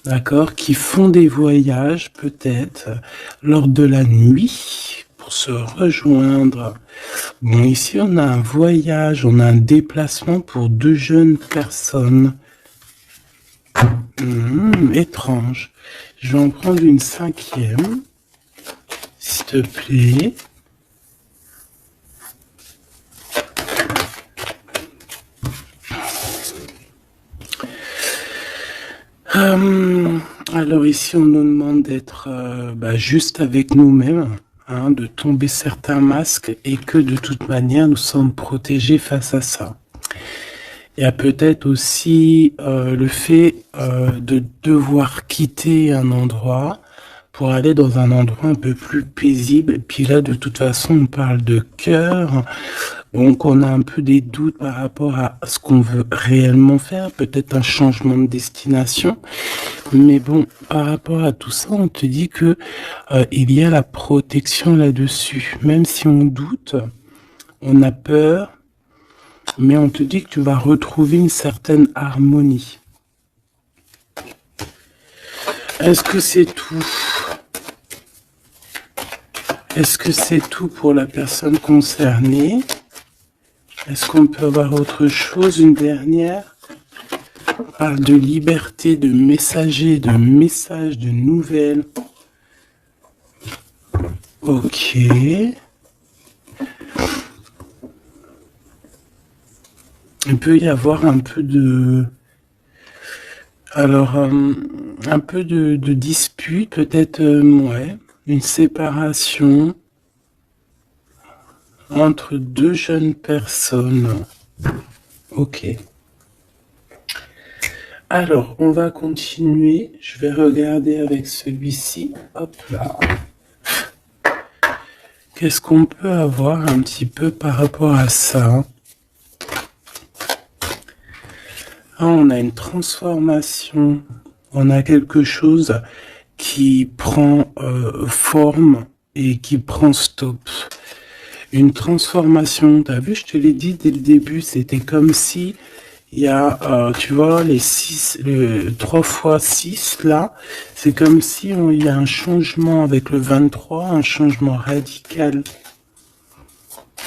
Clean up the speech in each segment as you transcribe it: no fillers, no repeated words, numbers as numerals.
d'accord, qui font des voyages peut-être lors de la nuit pour se rejoindre. Bon, ici on a un voyage, on a un déplacement pour deux jeunes personnes. Étrange. Je vais en prendre une cinquième, s'il te plaît. Alors ici, on nous demande d'être juste avec nous-mêmes, hein, de tomber certains masques et que de toute manière, nous sommes protégés face à ça. Il y a peut-être aussi le fait de devoir quitter un endroit pour aller dans un endroit un peu plus paisible. Et puis là, de toute façon, on parle de cœur. Donc, on a un peu des doutes par rapport à ce qu'on veut réellement faire. Peut-être un changement de destination. Mais bon, par rapport à tout ça, on te dit que il y a la protection là-dessus. Même si on doute, on a peur, mais on te dit que tu vas retrouver une certaine harmonie. Est-ce que c'est tout? Est-ce que c'est tout pour la personne concernée? Est-ce qu'on peut avoir autre chose, une dernière? On parle de liberté, de messager, de messages, de nouvelles. Ok. Il peut y avoir un peu de... Alors, un peu de dispute, peut-être, ouais, une séparation entre deux jeunes personnes. Ok. Alors, on va continuer. Je vais regarder avec celui-ci. Hop là. Qu'est-ce qu'on peut avoir un petit peu par rapport à ça? Ah, on a une transformation. On a quelque chose qui prend forme et qui prend stop. Une transformation. T'as vu, je te l'ai dit dès le début, c'était comme si il y a, tu vois, les 3 fois 6 là, c'est comme si il y a un changement avec le 23, un changement radical.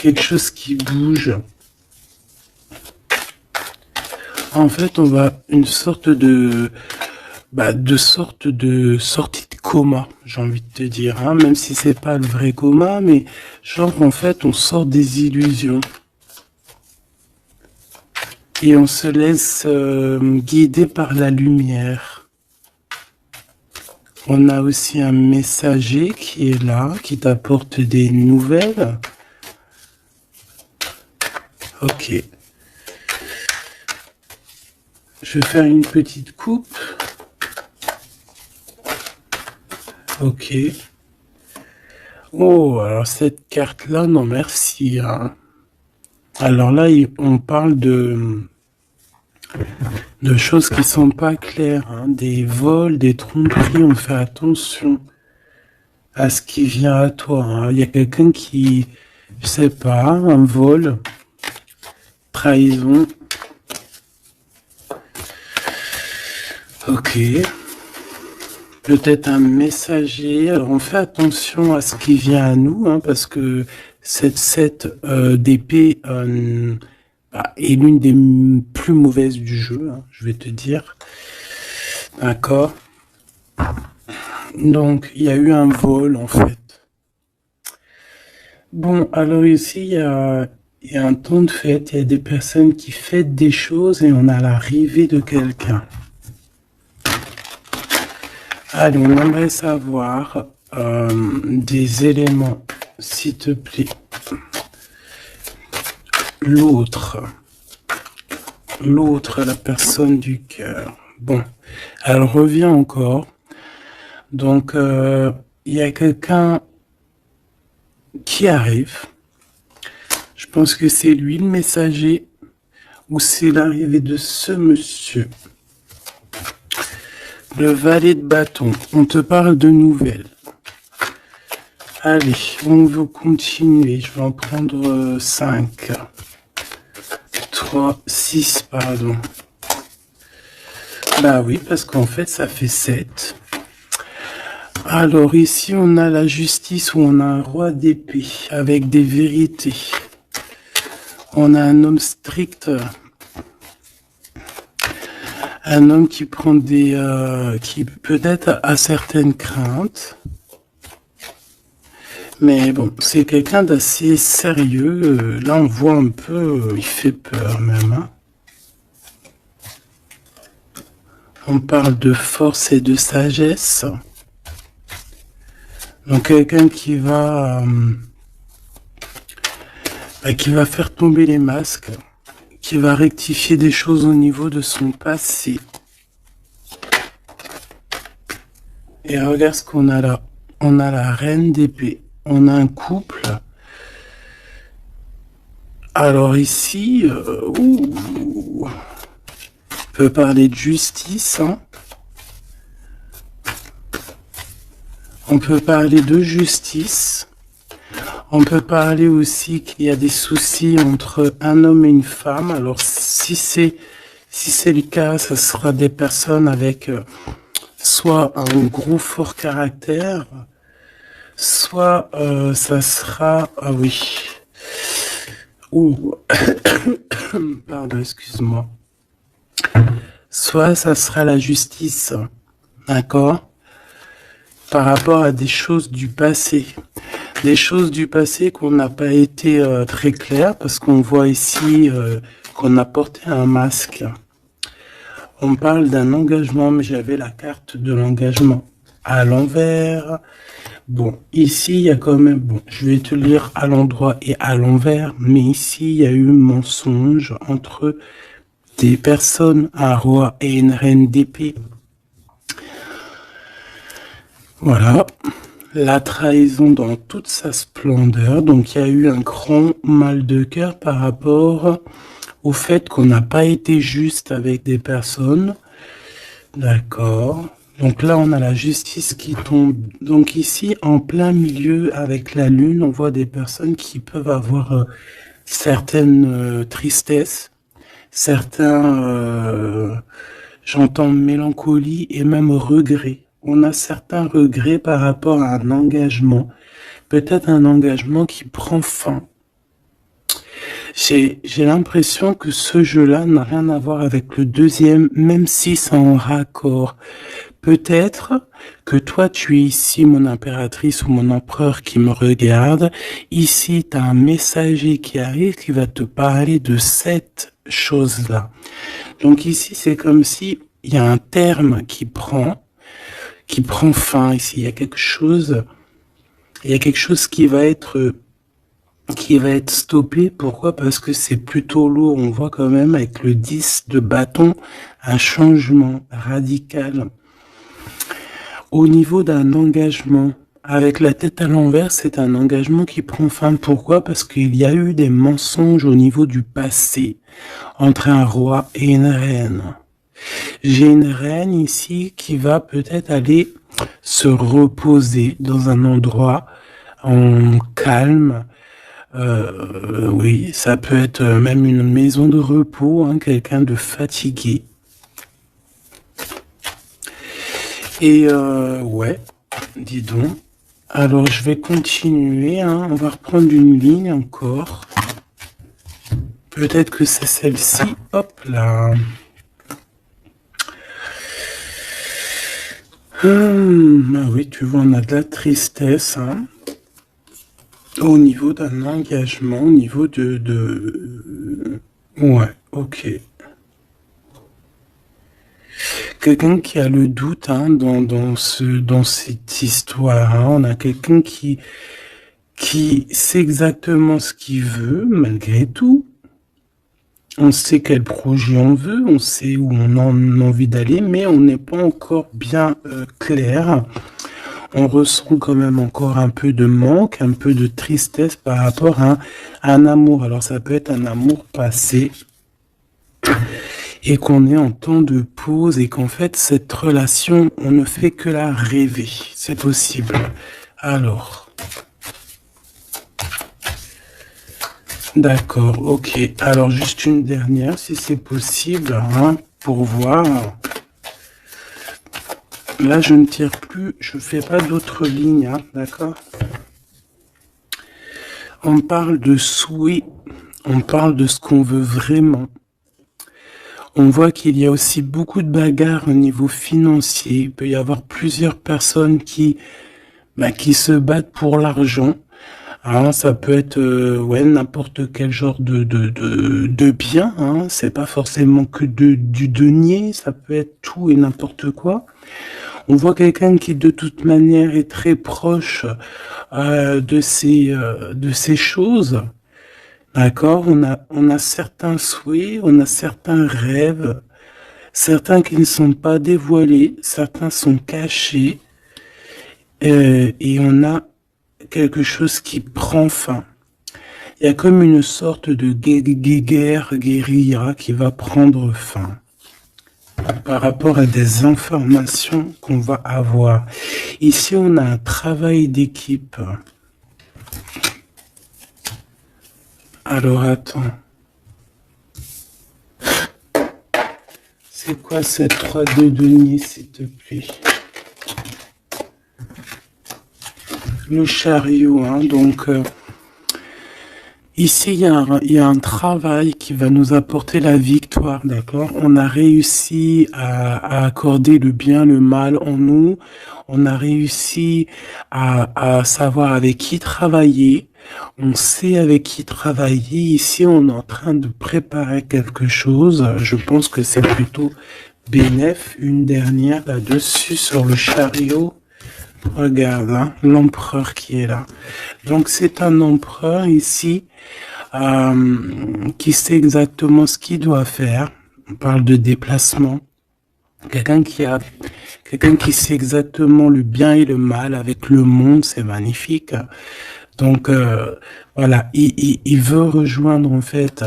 Quelque chose qui bouge. En fait, on va une sorte de sortie de coma, j'ai envie de te dire, hein, même si c'est pas le vrai coma, mais genre en fait, on sort des illusions. Et on se laisse guider par la lumière. On a aussi un messager qui est là, qui t'apporte des nouvelles. Ok. Je vais faire une petite coupe. Ok. Oh, alors cette carte-là, non merci. Hein. Alors là, on parle de choses qui sont pas claires. Hein. Des vols, des tromperies, on fait attention à ce qui vient à toi. Hein. Il y a quelqu'un qui, je sais pas, un vol, trahison. Ok. Peut-être un messager. Alors on fait attention à ce qui vient à nous, hein, parce que cette 7 d'épée est l'une des plus mauvaises du jeu, hein, je vais te dire. D'accord. Donc il y a eu un vol en fait. Bon, alors ici il y a un temps de fête, il y a des personnes qui fêtent des choses et on a l'arrivée de quelqu'un. Allez, on aimerait savoir des éléments, s'il te plaît. L'autre, la personne du cœur. Bon, elle revient encore. Donc, il y a quelqu'un qui arrive. Je pense que c'est lui le messager ou c'est l'arrivée de ce monsieur. Le valet de bâton, on te parle de nouvelles. Allez, on va continuer. Je vais en prendre 5. 3, 6, pardon. Bah oui, parce qu'en fait, ça fait 7. Alors ici, on a la justice où on a un roi d'épée avec des vérités. On a un homme strict, un homme qui prend qui peut-être a certaines craintes. Mais bon, c'est quelqu'un d'assez sérieux. Là, on voit un peu, il fait peur même. Hein. On parle de force et de sagesse. Donc quelqu'un qui va faire tomber les masques, qui va rectifier des choses au niveau de son passé. Et regarde ce qu'on a là. On a la reine d'épée. On a un couple. Alors ici, on peut parler de justice. Hein. On peut parler de justice. On peut parler aussi qu'il y a des soucis entre un homme et une femme. Alors si c'est le cas, ça sera des personnes avec soit un gros fort caractère, soit ça sera... Ah oui. Ouh. Pardon, excuse-moi. Soit ça sera la justice. D'accord ? Par rapport à des choses du passé. Des choses du passé qu'on n'a pas été très clair parce qu'on voit ici qu'on a porté un masque. On parle d'un engagement, mais j'avais la carte de l'engagement à l'envers. Bon, ici, il y a quand même... Bon, je vais te lire à l'endroit et à l'envers, mais ici, il y a eu mensonge entre des personnes, un roi et une reine d'épée. Voilà, la trahison dans toute sa splendeur. Donc, il y a eu un grand mal de cœur par rapport au fait qu'on n'a pas été juste avec des personnes. D'accord. Donc là, on a la justice qui tombe. Donc ici, en plein milieu, avec la lune, on voit des personnes qui peuvent avoir certaines tristesses, certains, j'entends mélancolie et même regret. On a certains regrets par rapport à un engagement. Peut-être un engagement qui prend fin. J'ai l'impression que ce jeu-là n'a rien à voir avec le deuxième, même si c'est en raccord. Peut-être que toi, tu es ici, mon impératrice ou mon empereur qui me regarde. Ici, tu as un messager qui arrive qui va te parler de cette chose-là. Donc ici, c'est comme si il y a un terme qui prend fin ici. Il y a quelque chose qui va être stoppé. Pourquoi? Parce que c'est plutôt lourd. On voit quand même avec le 10 de bâton un changement radical. Au niveau d'un engagement, avec la tête à l'envers, c'est un engagement qui prend fin. Pourquoi? Parce qu'il y a eu des mensonges au niveau du passé entre un roi et une reine. J'ai une reine ici qui va peut-être aller se reposer dans un endroit en calme. Oui, ça peut être même une maison de repos, hein, quelqu'un de fatigué. Et ouais, dis donc. Alors je vais continuer, hein, on va reprendre une ligne encore. Peut-être que c'est celle-ci, hop là. Ah oui, tu vois, on a de la tristesse, hein. Au niveau d'un engagement, au niveau de... Ouais, ok. Quelqu'un qui a le doute hein, dans cette histoire. Hein. On a quelqu'un qui sait exactement ce qu'il veut, malgré tout. On sait quel projet on veut, on sait où on a envie d'aller, mais on n'est pas encore bien clair. On ressent quand même encore un peu de manque, un peu de tristesse par rapport à un amour. Alors ça peut être un amour passé et qu'on est en temps de pause et qu'en fait cette relation, on ne fait que la rêver. C'est possible. Alors, d'accord, ok. Alors juste une dernière, si c'est possible, hein, pour voir. Là, je ne tire plus, je fais pas d'autres lignes, hein, d'accord? On parle de souhait, on parle de ce qu'on veut vraiment. On voit qu'il y a aussi beaucoup de bagarres au niveau financier. Il peut y avoir plusieurs personnes qui se battent pour l'argent. Hein, ça peut être ouais, n'importe quel genre de bien. Hein. C'est pas forcément que du denier, ça peut être tout et n'importe quoi. On voit quelqu'un qui de toute manière est très proche de ces choses. D'accord, on a certains souhaits, on a certains rêves, certains qui ne sont pas dévoilés, certains sont cachés, et on a quelque chose qui prend fin. Il y a comme une sorte de guerre, guérilla qui va prendre fin par rapport à des informations qu'on va avoir. Ici, on a un travail d'équipe. Alors, attends. C'est quoi cette 3 de denier, s'il te plaît? Le chariot, hein, donc... ici, il y a un travail qui va nous apporter la victoire, d'accord? On a réussi à accorder le bien, le mal en nous. On a réussi à savoir avec qui travailler. On sait avec qui travailler. Ici, on est en train de préparer quelque chose. Je pense que c'est plutôt bénéf. Une dernière là-dessus sur le chariot. Regarde, hein, l'empereur qui est là. Donc, c'est un empereur ici qui sait exactement ce qu'il doit faire. On parle de déplacement. Quelqu'un qui sait exactement le bien et le mal avec le monde, c'est magnifique. Donc, voilà, il veut rejoindre en fait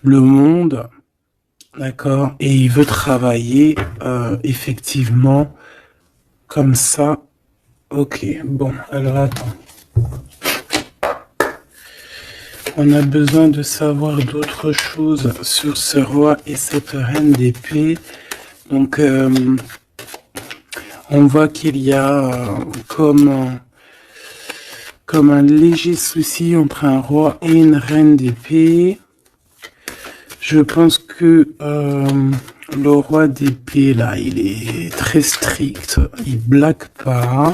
le monde, d'accord, et il veut travailler effectivement comme ça. Ok, bon, alors attends. On a besoin de savoir d'autres choses sur ce roi et cette reine d'épée. Donc, on voit qu'il y a comme un léger souci entre un roi et une reine d'épée. Je pense que le roi d'épée, là, il est très strict. Il blague pas.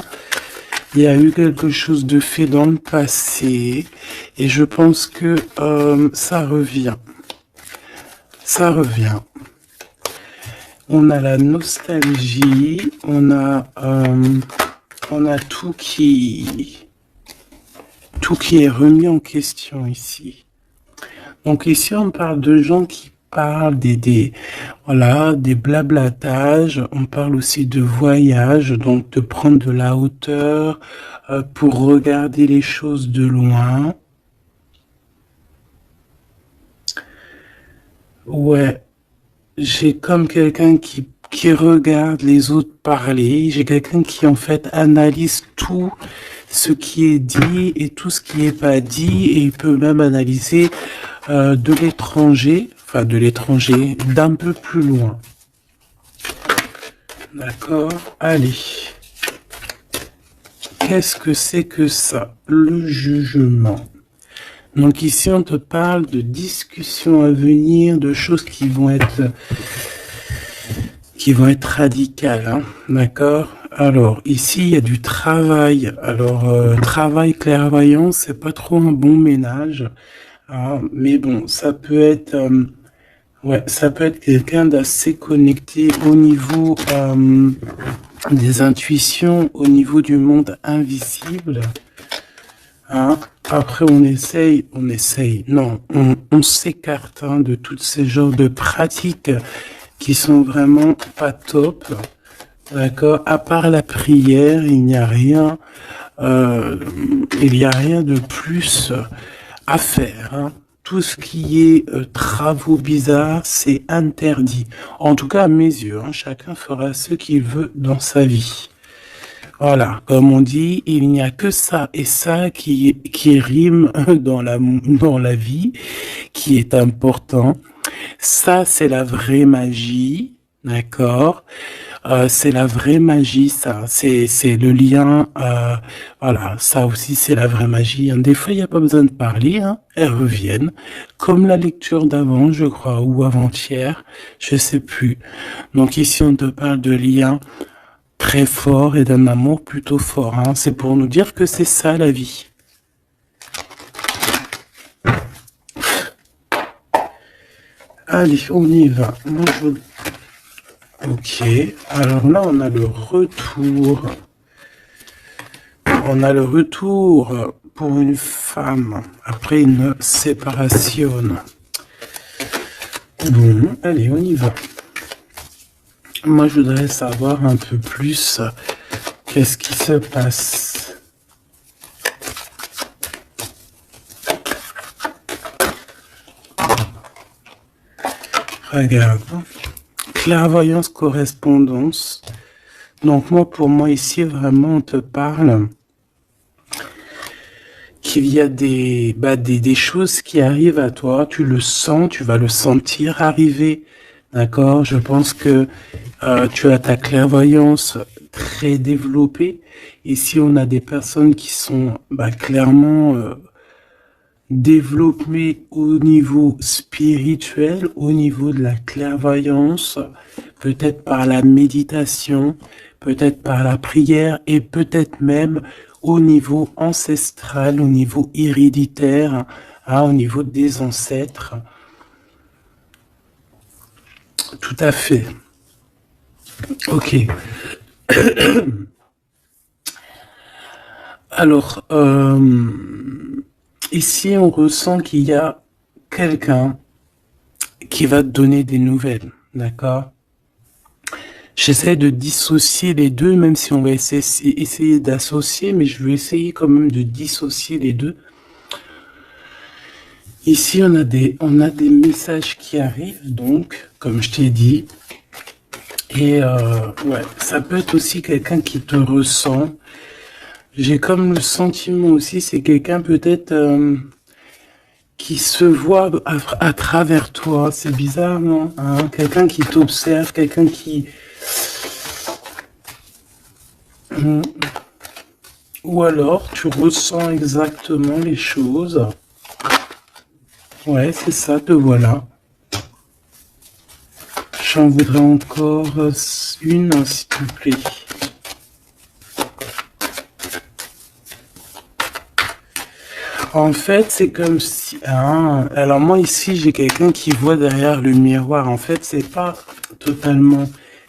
Il y a eu quelque chose de fait dans le passé. Et je pense que ça revient. Ça revient. On a la nostalgie. On a tout qui est remis en question ici. Donc ici, on parle de gens qui parlent des blablatages. On parle aussi de voyage, donc de prendre de la hauteur pour regarder les choses de loin. Ouais, j'ai comme quelqu'un qui regarde les autres parler. J'ai quelqu'un qui en fait analyse tout ce qui est dit et tout ce qui est pas dit, et il peut même analyser de l'étranger, d'un peu plus loin. D'accord, allez. Qu'est-ce que c'est que ça? Le jugement. Donc ici, on te parle de discussions à venir, de choses qui vont être radicales, hein, d'accord? Alors, ici, il y a du travail. Alors, travail clairvoyant, c'est pas trop un bon ménage. Ah, mais bon, ça peut être quelqu'un d'assez connecté au niveau des intuitions, au niveau du monde invisible. Hein. Après, on s'écarte de tous ces genres de pratiques qui sont vraiment pas top. D'accord. À part la prière, il n'y a rien de plus à faire. Hein. Tout ce qui est travaux bizarres, c'est interdit. En tout cas, à mes yeux, hein, chacun fera ce qu'il veut dans sa vie. Voilà, comme on dit, il n'y a que ça et ça qui rime dans la vie, qui est important. Ça, c'est la vraie magie, d'accord? C'est la vraie magie, ça. C'est le lien. Voilà, ça aussi, c'est la vraie magie. Hein. Des fois, il n'y a pas besoin de parler. Hein. Elles reviennent. Comme la lecture d'avant, je crois, ou avant-hier. Je sais plus. Donc ici, on te parle de liens très forts et d'un amour plutôt fort. Hein. C'est pour nous dire que c'est ça, la vie. Allez, on y va. Moi, Ok, alors là, on a le retour. On a le retour pour une femme après une séparation. Bon, allez, on y va. Moi, je voudrais savoir un peu plus qu'est-ce qui se passe. Regarde. Clairvoyance, correspondance. Donc moi, pour moi, ici, vraiment, on te parle qu'il y a des choses qui arrivent à toi. Tu le sens, tu vas le sentir arriver. D'accord? Je pense que tu as ta clairvoyance très développée. Ici, on a des personnes qui sont clairement développées au niveau spirituel, au niveau de la clairvoyance, peut-être par la méditation, peut-être par la prière et peut-être même au niveau ancestral, au niveau héréditaire, hein, au niveau des ancêtres. Tout à fait. Ok. Alors, ici, on ressent qu'il y a quelqu'un qui va te donner des nouvelles, d'accord? J'essaie de dissocier les deux, même si on va essayer d'associer, mais je vais essayer quand même de dissocier les deux. Ici, on a des messages qui arrivent, donc, comme je t'ai dit. Et ouais, ça peut être aussi quelqu'un qui te ressent. J'ai comme le sentiment aussi, c'est quelqu'un peut-être qui se voit à travers toi. C'est bizarre, non? Hein, quelqu'un qui t'observe, quelqu'un qui... Ou alors, tu ressens exactement les choses. Ouais, c'est ça, te voilà. J'en voudrais encore une, s'il te plaît. En fait, c'est comme si... Hein, alors moi, ici, j'ai quelqu'un qui voit derrière le miroir. En fait, c'est pas totalement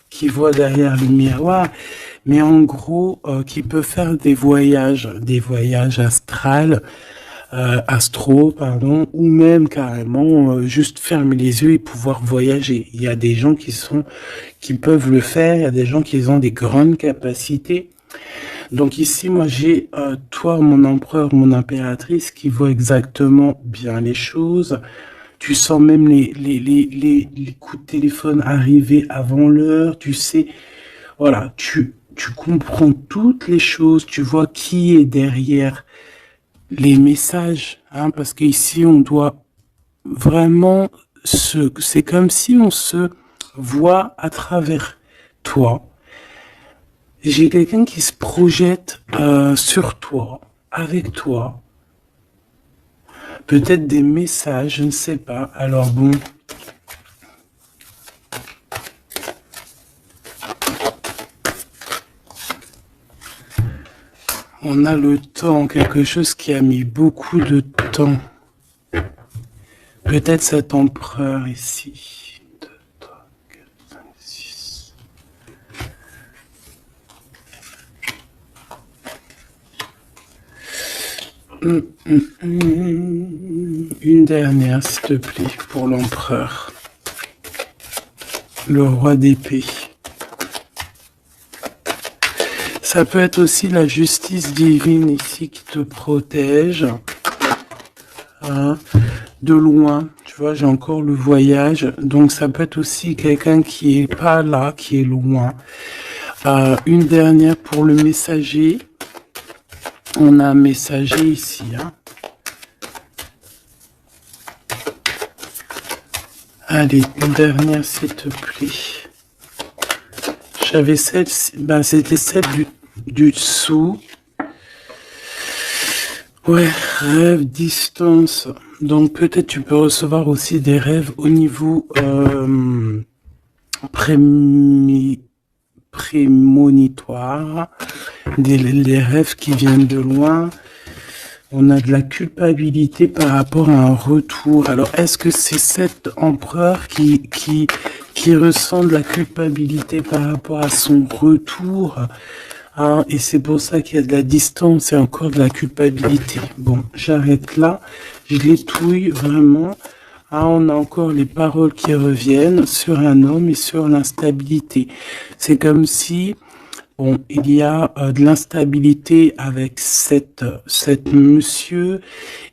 qui voit derrière le miroir, mais en gros, qui peut faire des voyages astro, pardon, ou même carrément juste fermer les yeux et pouvoir voyager. Il y a des gens qui peuvent le faire, il y a des gens qui ont des grandes capacités. Donc ici, moi, j'ai toi, mon empereur, mon impératrice, qui voit exactement bien les choses. Tu sens même les coups de téléphone arriver avant l'heure. Tu sais, voilà, tu comprends toutes les choses. Tu vois qui est derrière les messages, hein, parce qu'ici, on doit vraiment c'est comme si on se voit à travers toi. J'ai quelqu'un qui se projette sur toi, avec toi. Peut-être des messages, je ne sais pas. Alors bon. On a le temps, quelque chose qui a mis beaucoup de temps. Peut-être cet empereur ici. 2, 3, 4, 5, 6. Une dernière, s'il te plaît, pour l'empereur. Le roi d'épée. Ça peut être aussi la justice divine ici qui te protège. Hein, de loin, tu vois, j'ai encore le voyage. Donc ça peut être aussi quelqu'un qui est pas là, qui est loin. Une dernière pour le messager. On a un messager ici. Hein. Allez, une dernière s'il te plaît. J'avais celle, ben, c'était celle du dessous. Ouais, rêve, distance. Donc peut-être tu peux recevoir aussi des rêves au niveau prémonitoire, les rêves qui viennent de loin. On a de la culpabilité par rapport à un retour. Alors, est-ce que c'est cet empereur qui ressent de la culpabilité par rapport à son retour? Ah, et c'est pour ça qu'il y a de la distance et encore de la culpabilité. Bon, j'arrête là. Je l'étouille vraiment. Ah, on a encore les paroles qui reviennent sur un homme et sur l'instabilité. C'est comme si, bon, il y a de l'instabilité avec cette monsieur,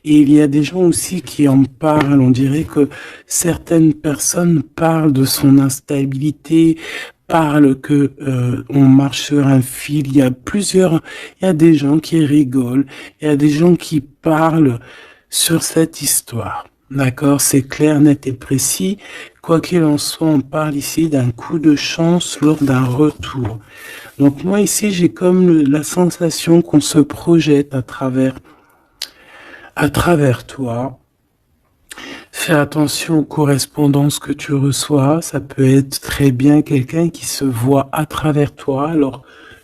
et il y a des gens aussi qui en parlent. On dirait que certaines personnes parlent de son instabilité, parlent que on marche sur un fil. Il y a des gens qui rigolent, il y a des gens qui parlent sur cette histoire. D'accord, c'est clair, net et précis. Quoi qu'il en soit, on parle ici d'un coup de chance lors d'un retour. Donc moi ici, j'ai comme la sensation qu'on se projette à travers toi. Fais attention aux correspondances que tu reçois. Ça peut être très bien quelqu'un qui se voit à travers toi. Alors,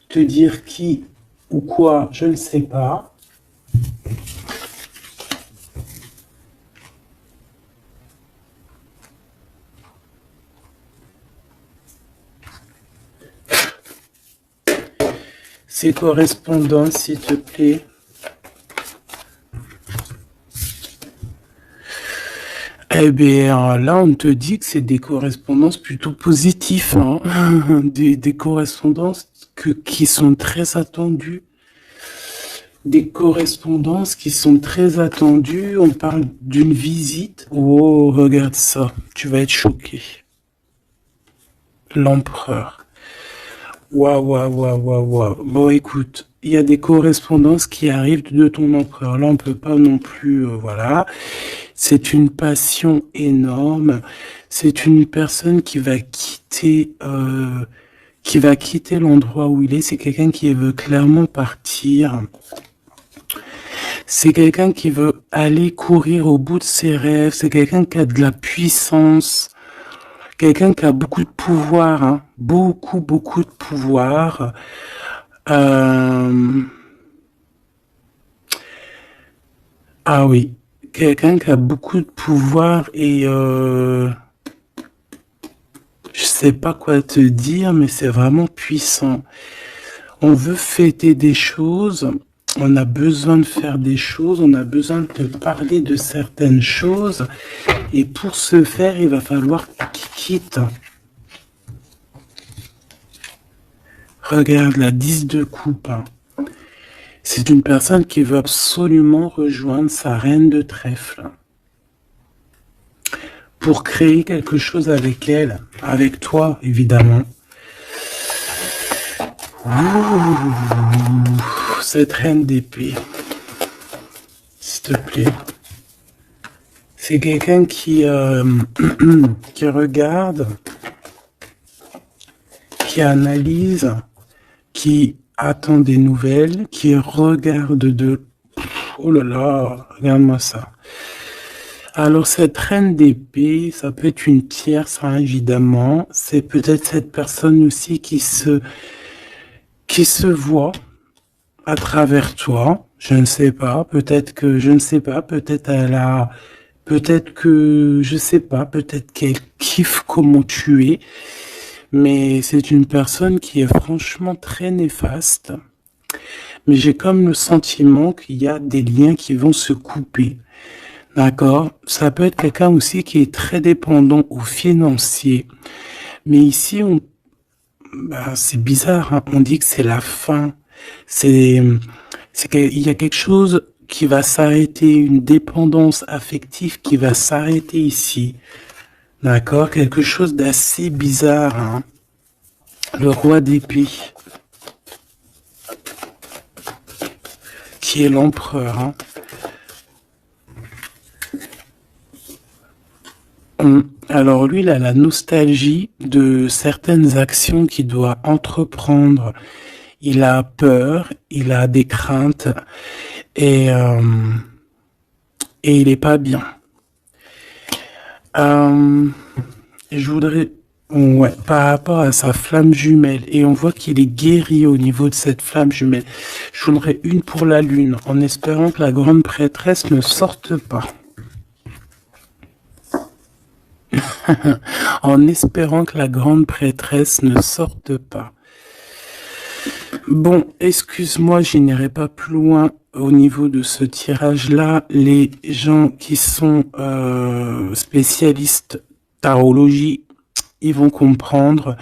te dire qui ou quoi, je ne sais pas. Ces correspondances, s'il te plaît. Eh bien, là, on te dit que c'est des correspondances plutôt positives, hein. Des correspondances qui sont très attendues. Des correspondances qui sont très attendues. On parle d'une visite. Oh, regarde ça. Tu vas être choqué. L'empereur. Waouh, waouh, waouh, waouh, waouh. Bon, écoute, il y a des correspondances qui arrivent de ton empereur. Là, on peut pas non plus, voilà. C'est une passion énorme. C'est une personne qui va quitter l'endroit où il est. C'est quelqu'un qui veut clairement partir. C'est quelqu'un qui veut aller courir au bout de ses rêves. C'est quelqu'un qui a de la puissance. Quelqu'un qui a beaucoup de pouvoir, hein. Beaucoup, beaucoup de pouvoir. Ah oui, quelqu'un qui a beaucoup de pouvoir et je sais pas quoi te dire, mais c'est vraiment puissant. On veut fêter des choses, on a besoin de faire des choses, on a besoin de te parler de certaines choses, et pour ce faire, il va falloir qu'il quitte. Regarde la 10 de coupe. C'est une personne qui veut absolument rejoindre sa reine de trèfle pour créer quelque chose avec elle, avec toi, évidemment. Ouh, cette reine d'épée, s'il te plaît. C'est quelqu'un qui regarde, qui analyse, qui attend des nouvelles, qui regarde de... Oh là là, regarde-moi ça. Alors cette reine d'épée, ça peut être une tierce, hein, évidemment. C'est peut-être cette personne aussi qui se voit à travers toi. Je ne sais pas. Peut-être que je ne sais pas. Peut-être que je sais pas. Peut-être qu'elle kiffe comment tu es. Mais c'est une personne qui est franchement très néfaste. Mais j'ai comme le sentiment qu'il y a des liens qui vont se couper. D'accord? Ça peut être quelqu'un aussi qui est très dépendant au financier. Mais ici, c'est bizarre, hein. On dit que c'est la fin. Il y a quelque chose qui va s'arrêter, une dépendance affective qui va s'arrêter ici. D'accord? Quelque chose d'assez bizarre, hein. Le roi d'épée, qui est l'empereur, hein. Alors lui, il a la nostalgie de certaines actions qu'il doit entreprendre. Il a peur, il a des craintes et, euh, et il est pas bien. Euh, je voudrais, ouais, par rapport à sa flamme jumelle, et on voit qu'il est guéri au niveau de cette flamme jumelle. Je voudrais une pour la lune, en espérant que la grande prêtresse ne sorte pas. En espérant que la grande prêtresse ne sorte pas. Bon, excuse-moi, je n'irai pas plus loin au niveau de ce tirage-là. Les gens qui sont spécialistes tarologie, ils vont comprendre,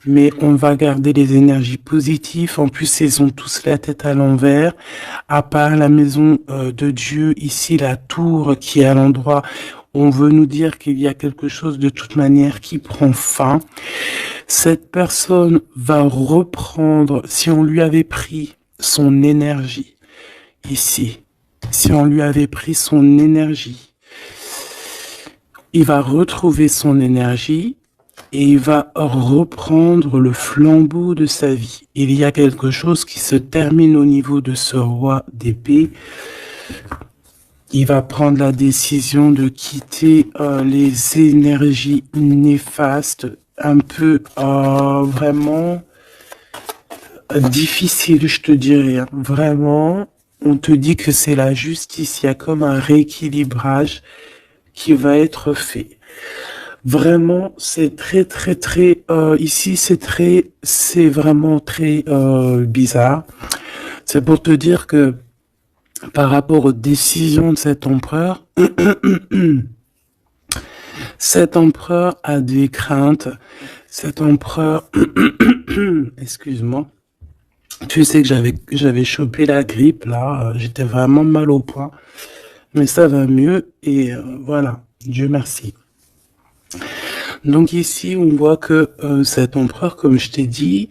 mais on va garder les énergies positives. En plus, ils ont tous la tête à l'envers. À part la maison de Dieu, ici, la tour qui est à l'endroit, on veut nous dire qu'il y a quelque chose de toute manière qui prend fin. Cette personne va reprendre, si on lui avait pris son énergie, ici, si on lui avait pris son énergie, il va retrouver son énergie et il va reprendre le flambeau de sa vie. Il y a quelque chose qui se termine au niveau de ce roi d'épée. Il va prendre la décision de quitter les énergies néfastes, un peu vraiment difficile, je te dirais. Hein. Vraiment, on te dit que c'est la justice. Il y a comme un rééquilibrage qui va être fait. Vraiment, c'est très, très, très... ici, c'est vraiment très bizarre. C'est pour te dire que par rapport aux décisions de cet empereur, cet empereur a des craintes. Cet empereur, excuse-moi, tu sais que j'avais chopé la grippe là, j'étais vraiment mal au point, mais ça va mieux et voilà, Dieu merci. Donc ici, on voit que cet empereur, comme je t'ai dit,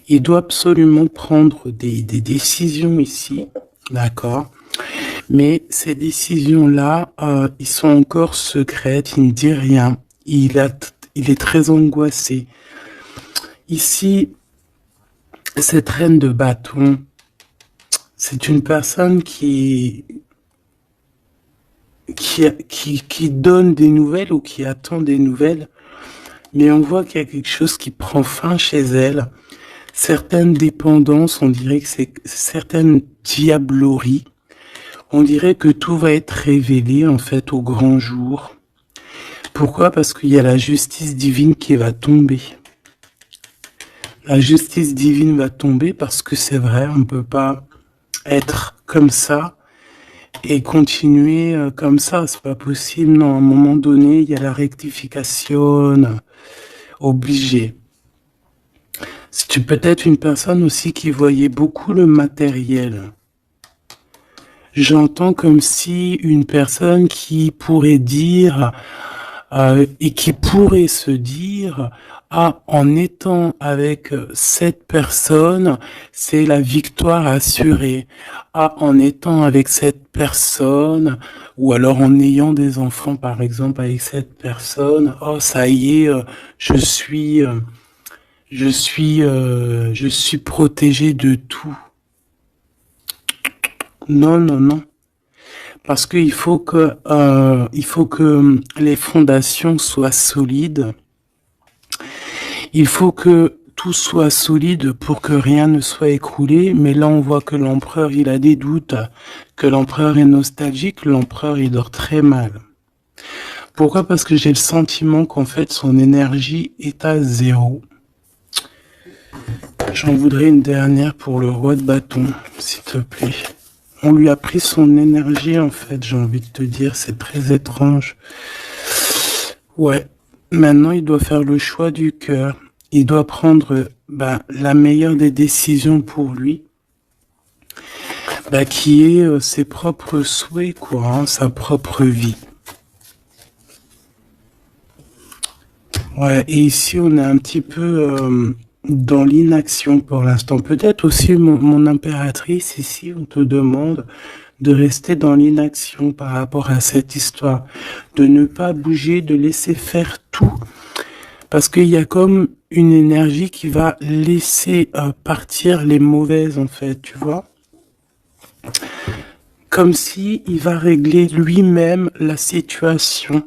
il doit absolument prendre des décisions ici, d'accord? Mais ces décisions-là, ils sont encore secrètes, il ne dit rien. Il est très angoissé. Ici, cette reine de bâton, c'est une personne qui donne des nouvelles ou qui attend des nouvelles, mais on voit qu'il y a quelque chose qui prend fin chez elle. Certaines dépendances, on dirait que c'est certaines diableries. On dirait que tout va être révélé, en fait, au grand jour. Pourquoi? Parce qu'il y a la justice divine qui va tomber. La justice divine va tomber parce que c'est vrai, on ne peut pas être comme ça et continuer comme ça. C'est pas possible. Non, à un moment donné, il y a la rectification obligée. C'est peut-être une personne aussi qui voyait beaucoup le matériel. J'entends comme si une personne qui pourrait dire et qui pourrait se dire en étant avec cette personne, c'est la victoire assurée. En étant avec cette personne, ou alors en ayant des enfants par exemple avec cette personne, ça y est, je suis protégé de tout. Non, non, non. Parce qu'il faut que les fondations soient solides. Il faut que tout soit solide pour que rien ne soit écroulé. Mais là, on voit que l'empereur, il a des doutes, que l'empereur est nostalgique, l'empereur, il dort très mal. Pourquoi? Parce que j'ai le sentiment qu'en fait, son énergie est à 0. J'en voudrais une dernière pour le roi de bâton, s'il te plaît. On lui a pris son énergie, en fait, j'ai envie de te dire, c'est très étrange. Ouais, maintenant, il doit faire le choix du cœur. Il doit prendre la meilleure des décisions pour lui, qui est ses propres souhaits, quoi, hein, sa propre vie. Ouais, et ici, on est un petit peu dans l'inaction pour l'instant. Peut-être aussi mon impératrice, ici, on te demande de rester dans l'inaction par rapport à cette histoire, de ne pas bouger, de laisser faire tout, parce qu'il y a comme une énergie qui va laisser partir les mauvaises, en fait, tu vois. Comme si il va régler lui-même la situation.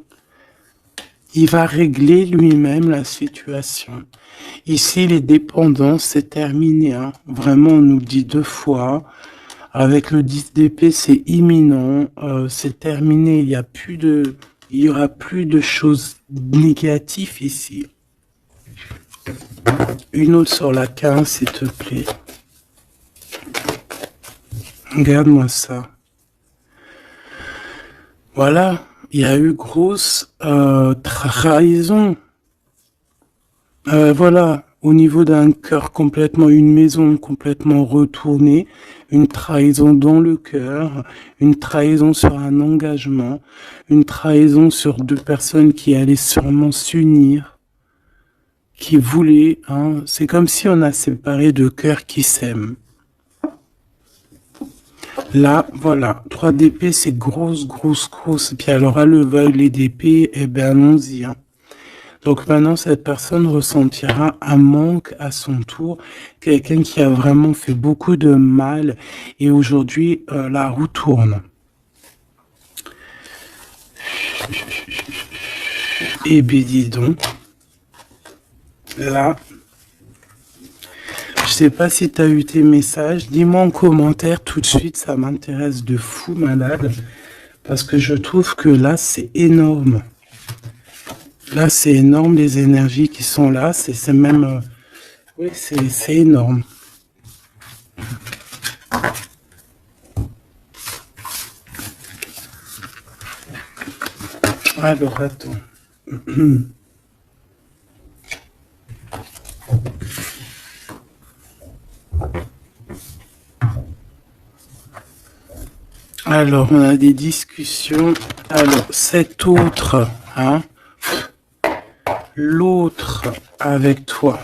Il va régler lui-même la situation. Ici, les dépendances, c'est terminé. Hein. Vraiment, on nous le dit 2 fois. Avec le 10 d'épée, c'est imminent. C'est terminé. Il y aura plus de choses négatives ici. Une autre sur la 15, s'il te plaît. Regarde-moi ça. Voilà. Il y a eu grosse trahison. Voilà, au niveau d'un cœur complètement, une maison complètement retournée, une trahison dans le cœur, une trahison sur un engagement, une trahison sur 2 personnes qui allaient sûrement s'unir, qui voulaient, hein, c'est comme si on a séparé 2 cœurs qui s'aiment. Là, voilà, 3 d'épée, c'est grosse. Puis alors, à le valet d'épée, eh ben, allons-y. Hein. Donc maintenant, cette personne ressentira un manque à son tour. Quelqu'un qui a vraiment fait beaucoup de mal. Et aujourd'hui, la roue tourne. Eh bien, dis donc. Là. Je sais pas si tu as eu tes messages. Dis-moi en commentaire tout de suite, ça m'intéresse de fou malade. Parce que je trouve que là, c'est énorme. Là, c'est énorme, les énergies qui sont là. C'est même... oui, c'est énorme. Alors, attends. Alors, on a des discussions. Alors, cet autre, hein, l'autre avec toi.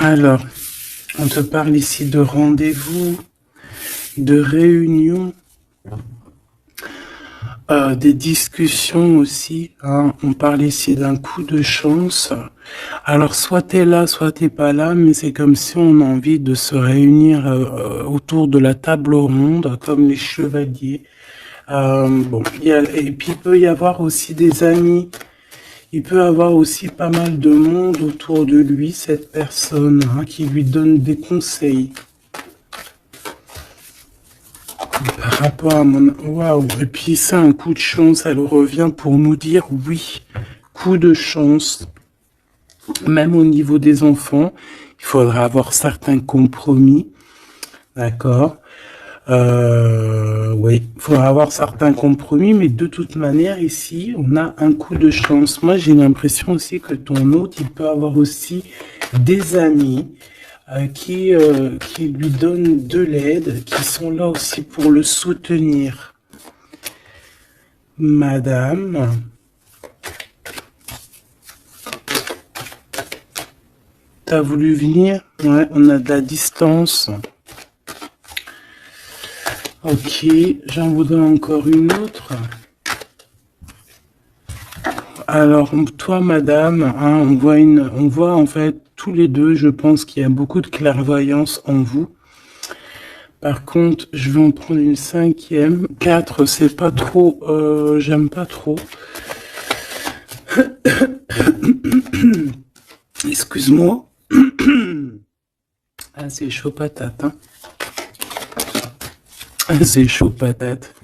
Alors, on te parle ici de rendez-vous, de réunion, des discussions aussi. Hein. On parle ici d'un coup de chance. Alors, soit t'es là, soit t'es pas là, mais c'est comme si on a envie de se réunir autour de la table ronde, comme les chevaliers. Bon, et puis il peut y avoir aussi des amis. Il peut avoir aussi pas mal de monde autour de lui, cette personne, hein, qui lui donne des conseils. Par rapport à mon... Waouh. Et puis c'est un coup de chance, elle revient pour nous dire oui, coup de chance. Même au niveau des enfants, il faudra avoir certains compromis. D'accord. Oui, il faudra avoir certains compromis, mais de toute manière, ici, on a un coup de chance. Moi, j'ai l'impression aussi que ton hôte, il peut avoir aussi des amis qui lui donnent de l'aide, qui sont là aussi pour le soutenir. Madame... T'as voulu venir? Ouais, on a de la distance. Ok, j'en voudrais encore une autre. Alors, toi, madame, hein, on voit en fait tous les deux, je pense qu'il y a beaucoup de clairvoyance en vous. Par contre, je vais en prendre une 5e. 4, c'est pas trop, j'aime pas trop. Excuse-moi. Ah, c'est chaud patate, hein. C'est chaud patate.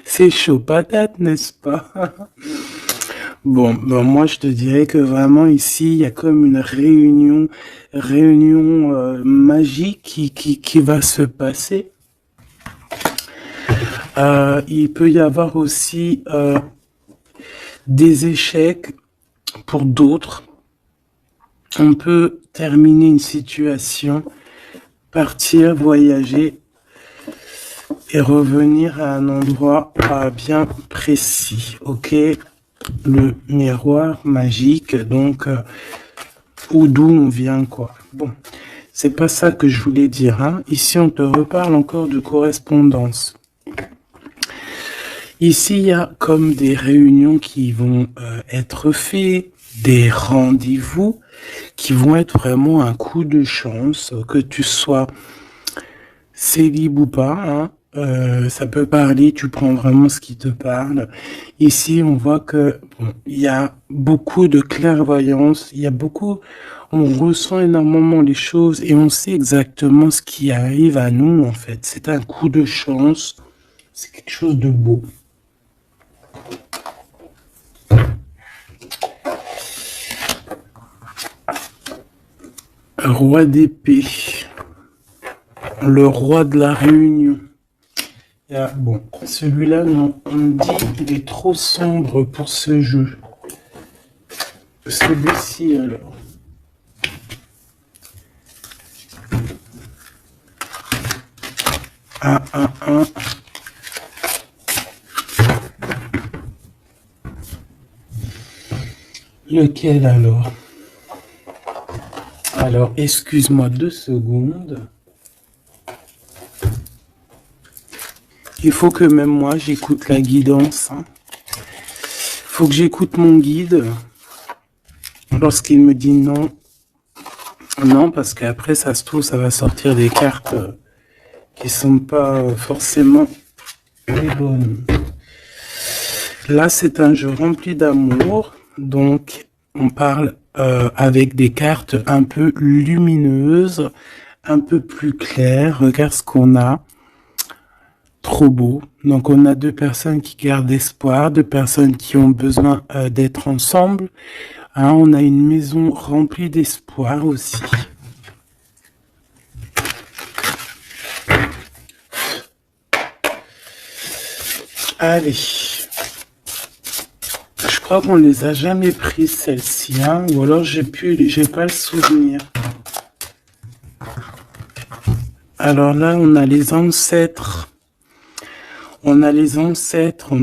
C'est chaud patate, n'est-ce pas? Bon, moi je te dirais que vraiment ici, il y a comme une réunion magique qui va se passer. Il peut y avoir aussi des échecs pour d'autres. On peut terminer une situation, partir, voyager et revenir à un endroit bien précis, ok? Le miroir magique, donc, ou d'où on vient, quoi. Bon, C'est pas ça que je voulais dire, hein. Ici, on te reparle encore de correspondance. Ici, il y a comme des réunions qui vont être faites, des rendez-vous qui vont être vraiment un coup de chance, que tu sois célib ou pas, hein. Ça peut parler, tu prends vraiment ce qui te parle. Ici, on voit que bon, il y a beaucoup de clairvoyance, il y a beaucoup, on ressent énormément les choses et on sait exactement ce qui arrive à nous en fait. C'est un coup de chance, c'est quelque chose de beau. Roi d'épée, le roi de la réunion. Bon, celui-là, non, on me dit qu'il est trop sombre pour ce jeu. Celui-ci, alors. Un. Lequel alors? Alors, excuse-moi 2 secondes. Il faut que même moi, j'écoute la guidance. Hein. Faut que j'écoute mon guide. Lorsqu'il me dit non. Non, parce qu'après, ça se trouve, ça va sortir des cartes qui sont pas forcément les bonnes. Là, c'est un jeu rempli d'amour. Donc, on parle avec des cartes un peu lumineuses, un peu plus claires. Regarde ce qu'on a. Trop beau. Donc, on a 2 personnes qui gardent espoir, 2 personnes qui ont besoin d'être ensemble. Hein, on a une maison remplie d'espoir aussi. Allez. Je crois qu'on les a jamais prises, celles-ci, hein, ou alors j'ai pas le souvenir. Alors là, on a les ancêtres. On a les ancêtres, d'accord?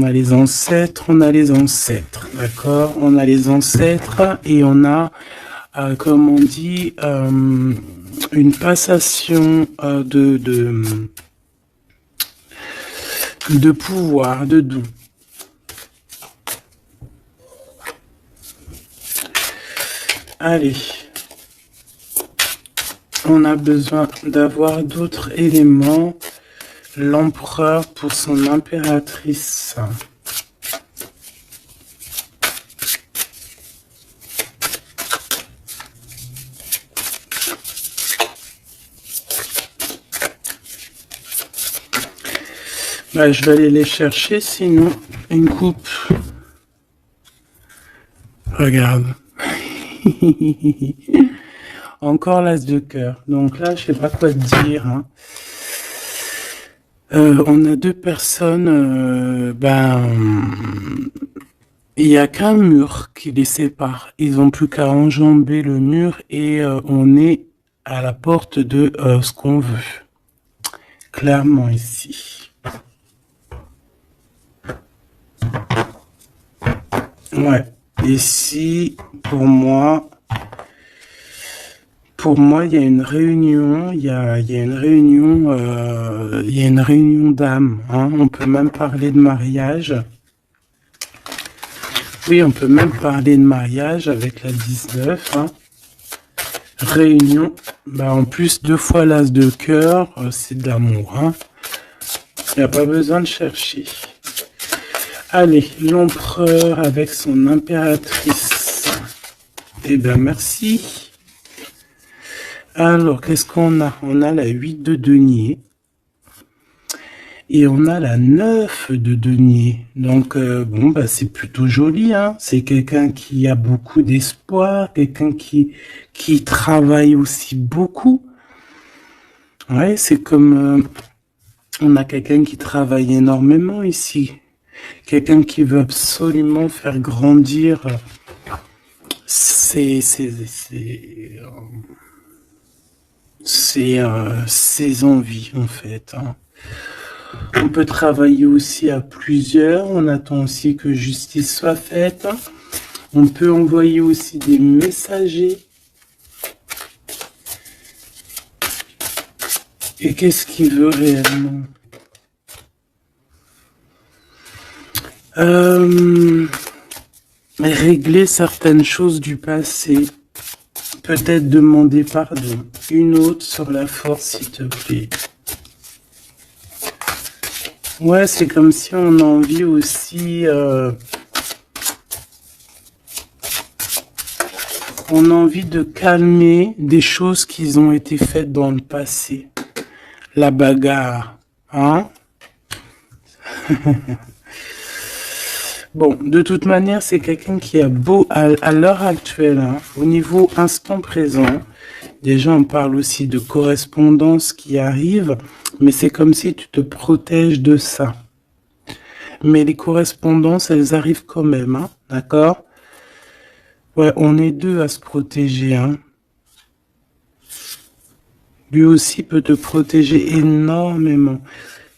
On a les ancêtres et on a, comme on dit, une passation de pouvoir, de dons. Allez. On a besoin d'avoir d'autres éléments. L'empereur pour son impératrice. Bah, je vais aller les chercher, sinon une coupe. Regarde. Encore l'as de cœur. Donc là, je sais pas quoi te dire. Hein. On a 2 personnes, il n'y a qu'un mur qui les sépare. Ils n'ont plus qu'à enjamber le mur et on est à la porte de ce qu'on veut. Clairement ici. Ouais. Ici, pour moi, il y a une réunion, il y a une réunion d'âmes. Hein. On peut même parler de mariage. Oui, on peut même parler de mariage avec la 19. Hein. Réunion. Bah, en plus, 2 fois l'as de cœur, c'est de l'amour. Hein. Il n'y a pas besoin de chercher. Allez, l'empereur avec son impératrice. Eh bien, merci. Alors, qu'est-ce qu'on a? On a la 8 de denier. Et on a la 9 de denier. Donc, bon, bah, c'est plutôt joli, hein. C'est quelqu'un qui a beaucoup d'espoir, quelqu'un qui travaille aussi beaucoup. Ouais, c'est comme... on a quelqu'un qui travaille énormément ici. Quelqu'un qui veut absolument faire grandir ses envies, en fait. Hein. On peut travailler aussi à plusieurs. On attend aussi que justice soit faite. On peut envoyer aussi des messagers. Et qu'est-ce qu'il veut réellement? Régler certaines choses du passé. Peut-être demander pardon. Une autre sur la force, s'il te plaît. Ouais, c'est comme si on a envie aussi... on a envie de calmer des choses qui ont été faites dans le passé. La bagarre, hein? Bon, de toute manière, c'est quelqu'un qui a beau, à l'heure actuelle, hein, au niveau instant présent, déjà on parle aussi de correspondance qui arrive, mais c'est comme si tu te protèges de ça. Mais les correspondances, elles arrivent quand même, hein, d'accord? Ouais, on est deux à se protéger, hein. Lui aussi peut te protéger énormément.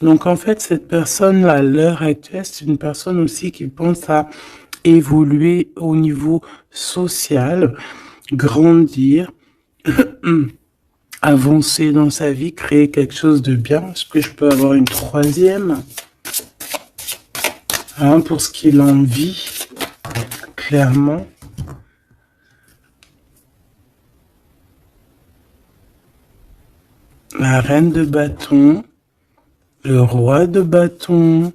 Donc en fait, cette personne-là, à l'heure actuelle, c'est une personne aussi qui pense à évoluer au niveau social, grandir, avancer dans sa vie, créer quelque chose de bien. Est-ce que je peux avoir une troisième? Hein, pour ce qu'il en vit, clairement. La reine de bâton, le roi de bâton,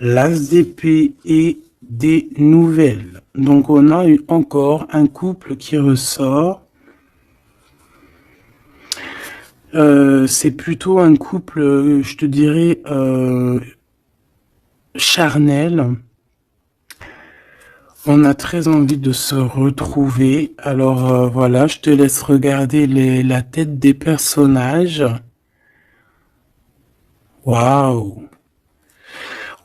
l'as d'épée et des nouvelles. Donc on a eu encore un couple qui ressort. C'est plutôt un couple, je te dirais, charnel. On a très envie de se retrouver. Alors voilà, je te laisse regarder la tête des personnages. Waouh!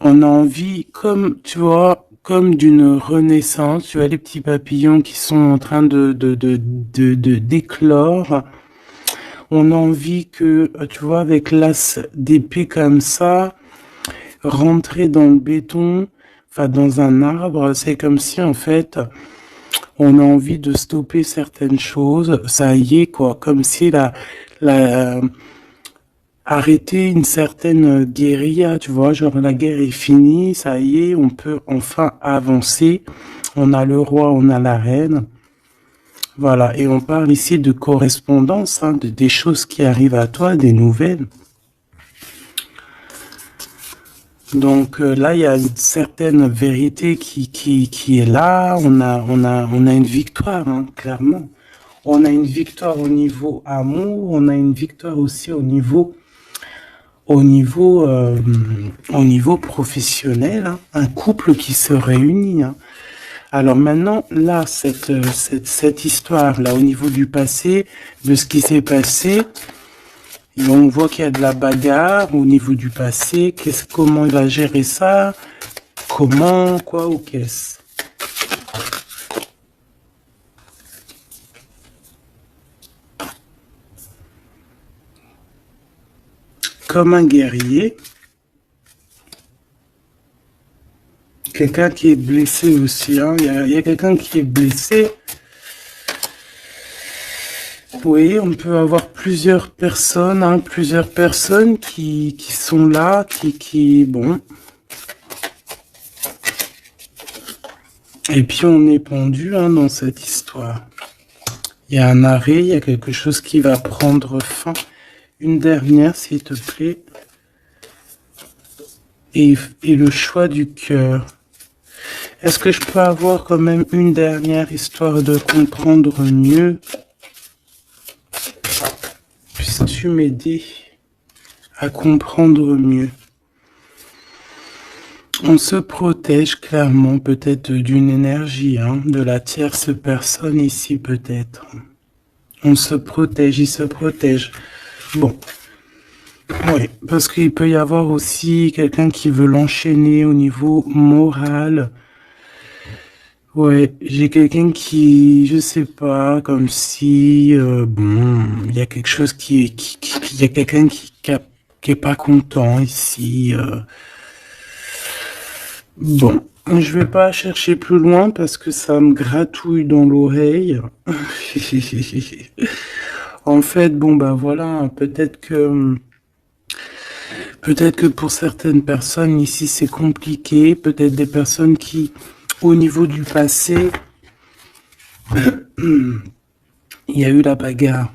On a envie, comme tu vois, comme d'une renaissance. Tu vois les petits papillons qui sont en train de d'éclore. On a envie que, tu vois, avec l'as d'épée comme ça, rentrer dans le béton, enfin dans un arbre, c'est comme si en fait on a envie de stopper certaines choses. Ça y est quoi, comme si arrêter une certaine guérilla, tu vois, genre la guerre est finie, ça y est, on peut enfin avancer. On a le roi, on a la reine. Voilà, et on parle ici de correspondance, hein, des choses qui arrivent à toi, des nouvelles. Donc là, il y a une certaine vérité qui est là. On a une victoire, hein, clairement. On a une victoire au niveau amour, on a une victoire aussi au niveau professionnel, hein. Un couple qui se réunit, hein. Alors maintenant, là, cette histoire-là, au niveau du passé, de ce qui s'est passé, et on voit qu'il y a de la bagarre au niveau du passé. Comment il va gérer ça? Comment, quoi ou qu'est-ce? Comme un guerrier. Quelqu'un qui est blessé aussi, hein. Il y a quelqu'un qui est blessé. Oui, on peut avoir plusieurs personnes, hein, plusieurs personnes qui sont là, bon. Et puis on est pendu, hein, dans cette histoire. Il y a un arrêt, il y a quelque chose qui va prendre fin. Une dernière, s'il te plaît. Et le choix du cœur. Est-ce que je peux avoir quand même une dernière histoire de comprendre mieux? Puisses-tu m'aider à comprendre mieux? On se protège clairement peut-être d'une énergie, hein, de la tierce personne ici peut-être. On se protège, il se protège. Bon. Oui, parce qu'il peut y avoir aussi quelqu'un qui veut l'enchaîner au niveau moral. Ouais, j'ai quelqu'un qui, je sais pas, comme si, bon, il y a quelque chose il y a quelqu'un qui est pas content ici. Bon, je vais pas chercher plus loin parce que ça me gratouille dans l'oreille. En fait, bon, bah voilà, peut-être que pour certaines personnes ici c'est compliqué, peut-être des personnes qui, au niveau du passé, il y a eu la bagarre.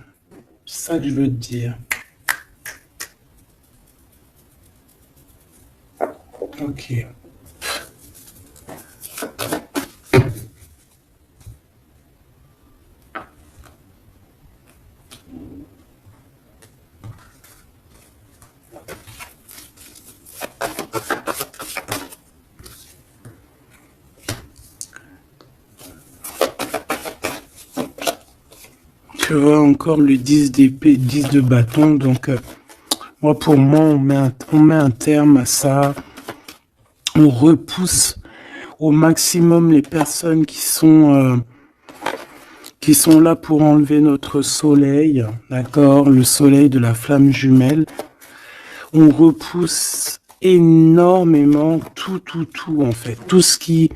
C'est ça que je veux te dire. Ok. Tu vois encore le 10 d'épée, 10 de bâton, donc moi pour moi on met un terme à ça, on repousse au maximum les personnes qui sont là pour enlever notre soleil, d'accord, le soleil de la flamme jumelle. On repousse énormément tout en fait, tout ce qui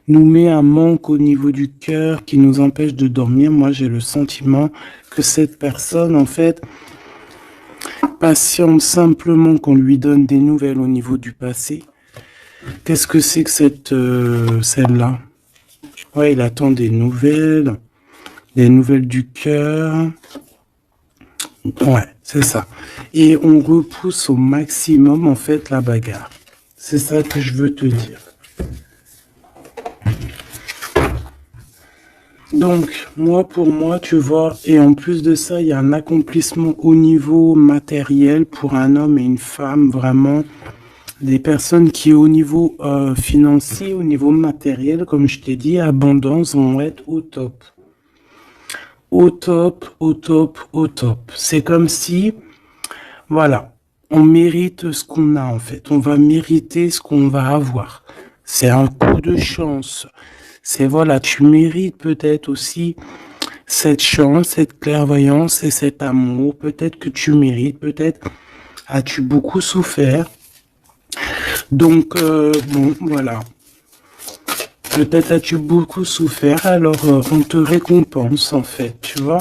nous met un manque au niveau du cœur, qui nous empêche de dormir. Moi j'ai le sentiment que cette personne en fait patiente simplement qu'on lui donne des nouvelles au niveau du passé. Qu'est-ce que c'est que celle-là? Ouais, il attend des nouvelles du cœur. Ouais, c'est ça. Et on repousse au maximum, en fait, la bagarre. C'est ça que je veux te dire. Donc, pour moi, tu vois, et en plus de ça, il y a un accomplissement au niveau matériel pour un homme et une femme, vraiment. Des personnes qui, au niveau financier, au niveau matériel, comme je t'ai dit, abondance, vont être au top. Au top, au top, au top. C'est comme si, voilà, on mérite ce qu'on a en fait. On va mériter ce qu'on va avoir. C'est un coup de chance. C'est voilà, tu mérites peut-être aussi cette chance, cette clairvoyance et cet amour. Peut-être que tu mérites, peut-être as-tu beaucoup souffert. Donc, bon, voilà. Peut-être as-tu beaucoup souffert, alors on te récompense en fait, tu vois.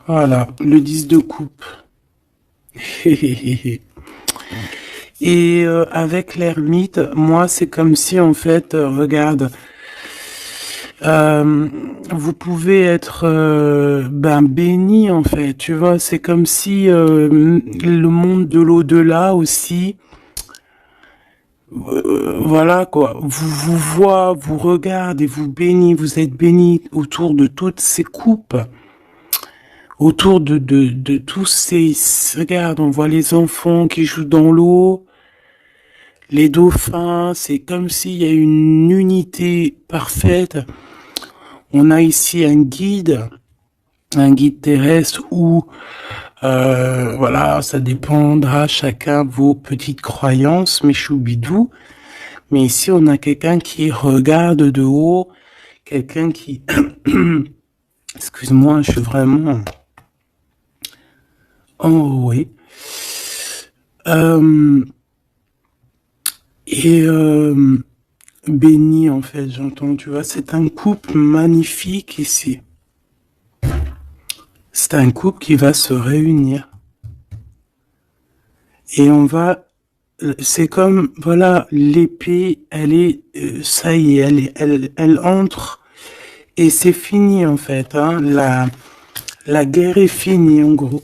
Voilà, le 10 de coupe. Et avec l'ermite, moi, c'est comme si, en fait, regarde, vous pouvez être béni, en fait, tu vois, c'est comme si le monde de l'au-delà aussi, voilà quoi, vous voit, vous regarde et vous bénit, vous êtes béni autour de toutes ces coupes. Autour de tous ces... Regarde, on voit les enfants qui jouent dans l'eau, les dauphins, c'est comme s'il y a une unité parfaite. On a ici un guide terrestre où, voilà, ça dépendra chacun vos petites croyances, mes choubidous. Mais ici, on a quelqu'un qui regarde de haut, quelqu'un qui... Excuse-moi, je suis vraiment... Oh oui. Béni en fait, j'entends, tu vois, c'est un couple magnifique ici. C'est un couple qui va se réunir. Et on va, c'est comme, voilà, l'épée, elle est, ça y est, elle entre et c'est fini en fait, hein, la guerre est finie en gros.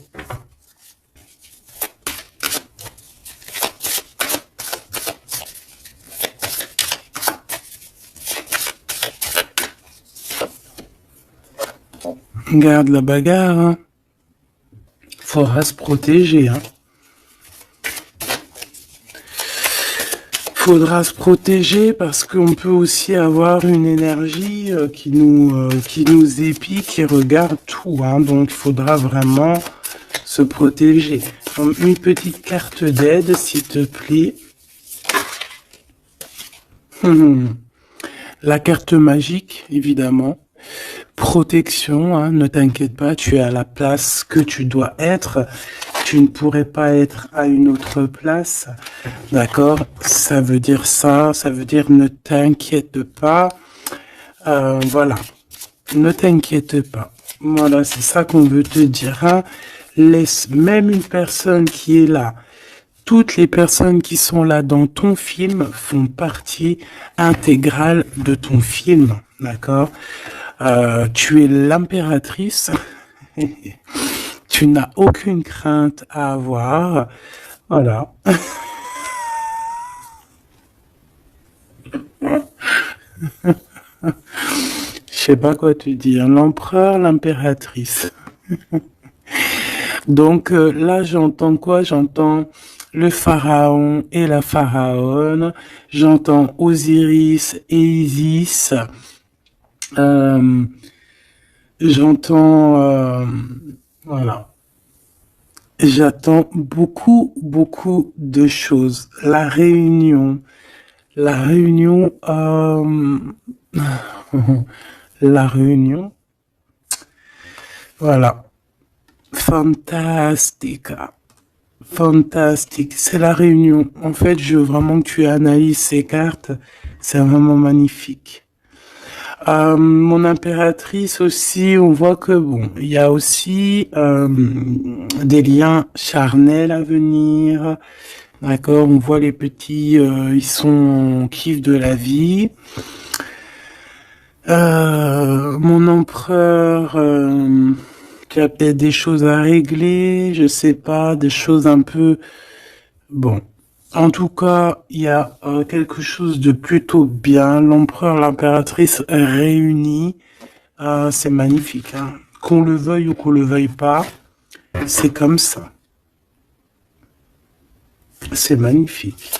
Regarde la bagarre, hein. Faudra se protéger, hein. Faudra se protéger parce qu'on peut aussi avoir une énergie qui nous épie, qui regarde tout, hein. Donc il faudra vraiment se protéger. Donc, une petite carte d'aide, s'il te plaît. La carte magique, évidemment. Protection, hein, ne t'inquiète pas, tu es à la place que tu dois être. tu ne pourrais pas être à une autre place, d'accord? Ça veut dire ça, ça veut dire ne t'inquiète pas, voilà, ne t'inquiète pas. Voilà, c'est ça qu'on veut te dire, hein. Laisse même une personne qui est là. Toutes les personnes qui sont là dans ton film font partie intégrale de ton film, d'accord? Tu es l'impératrice. Tu n'as aucune crainte à avoir. Voilà. Je sais pas quoi te dire. L'empereur, l'impératrice. Donc là, j'entends quoi? J'entends le pharaon et la pharaone. J'entends Osiris et Isis. Euh, j'entends... voilà. J'attends beaucoup, beaucoup de choses. La réunion. La réunion... la réunion. Voilà. Fantastica. Fantastique. C'est la réunion. En fait, je veux vraiment que tu analyses ces cartes. C'est vraiment magnifique. Mon impératrice aussi, on voit que bon, il y a aussi des liens charnels à venir. D'accord, on voit les petits, ils sont en kiff de la vie. Mon empereur, tu as peut-être des choses à régler, je sais pas, des choses un peu... Bon, en tout cas, il y a quelque chose de plutôt bien. L'empereur, l'impératrice réunis, c'est magnifique, hein. Qu'on le veuille ou qu'on le veuille pas, c'est comme ça. C'est magnifique.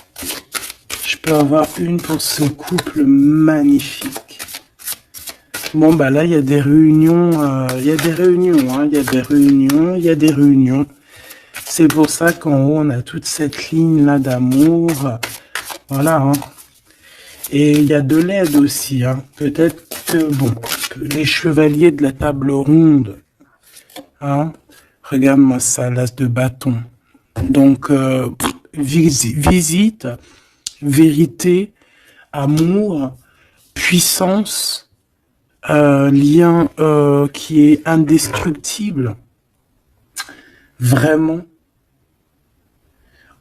Je peux avoir une pour ce couple magnifique. Bon, bah là, il y a des réunions, il y a des réunions, hein, il y a des réunions, il y a des réunions. C'est pour ça qu'en haut, on a toute cette ligne-là d'amour. Voilà, hein. Et il y a de l'aide aussi, hein. Peut-être que, bon, les chevaliers de la table ronde, hein. Regarde-moi ça, l'as de bâton. Donc, visite, vérité, amour, puissance, lien qui est indestructible. Vraiment.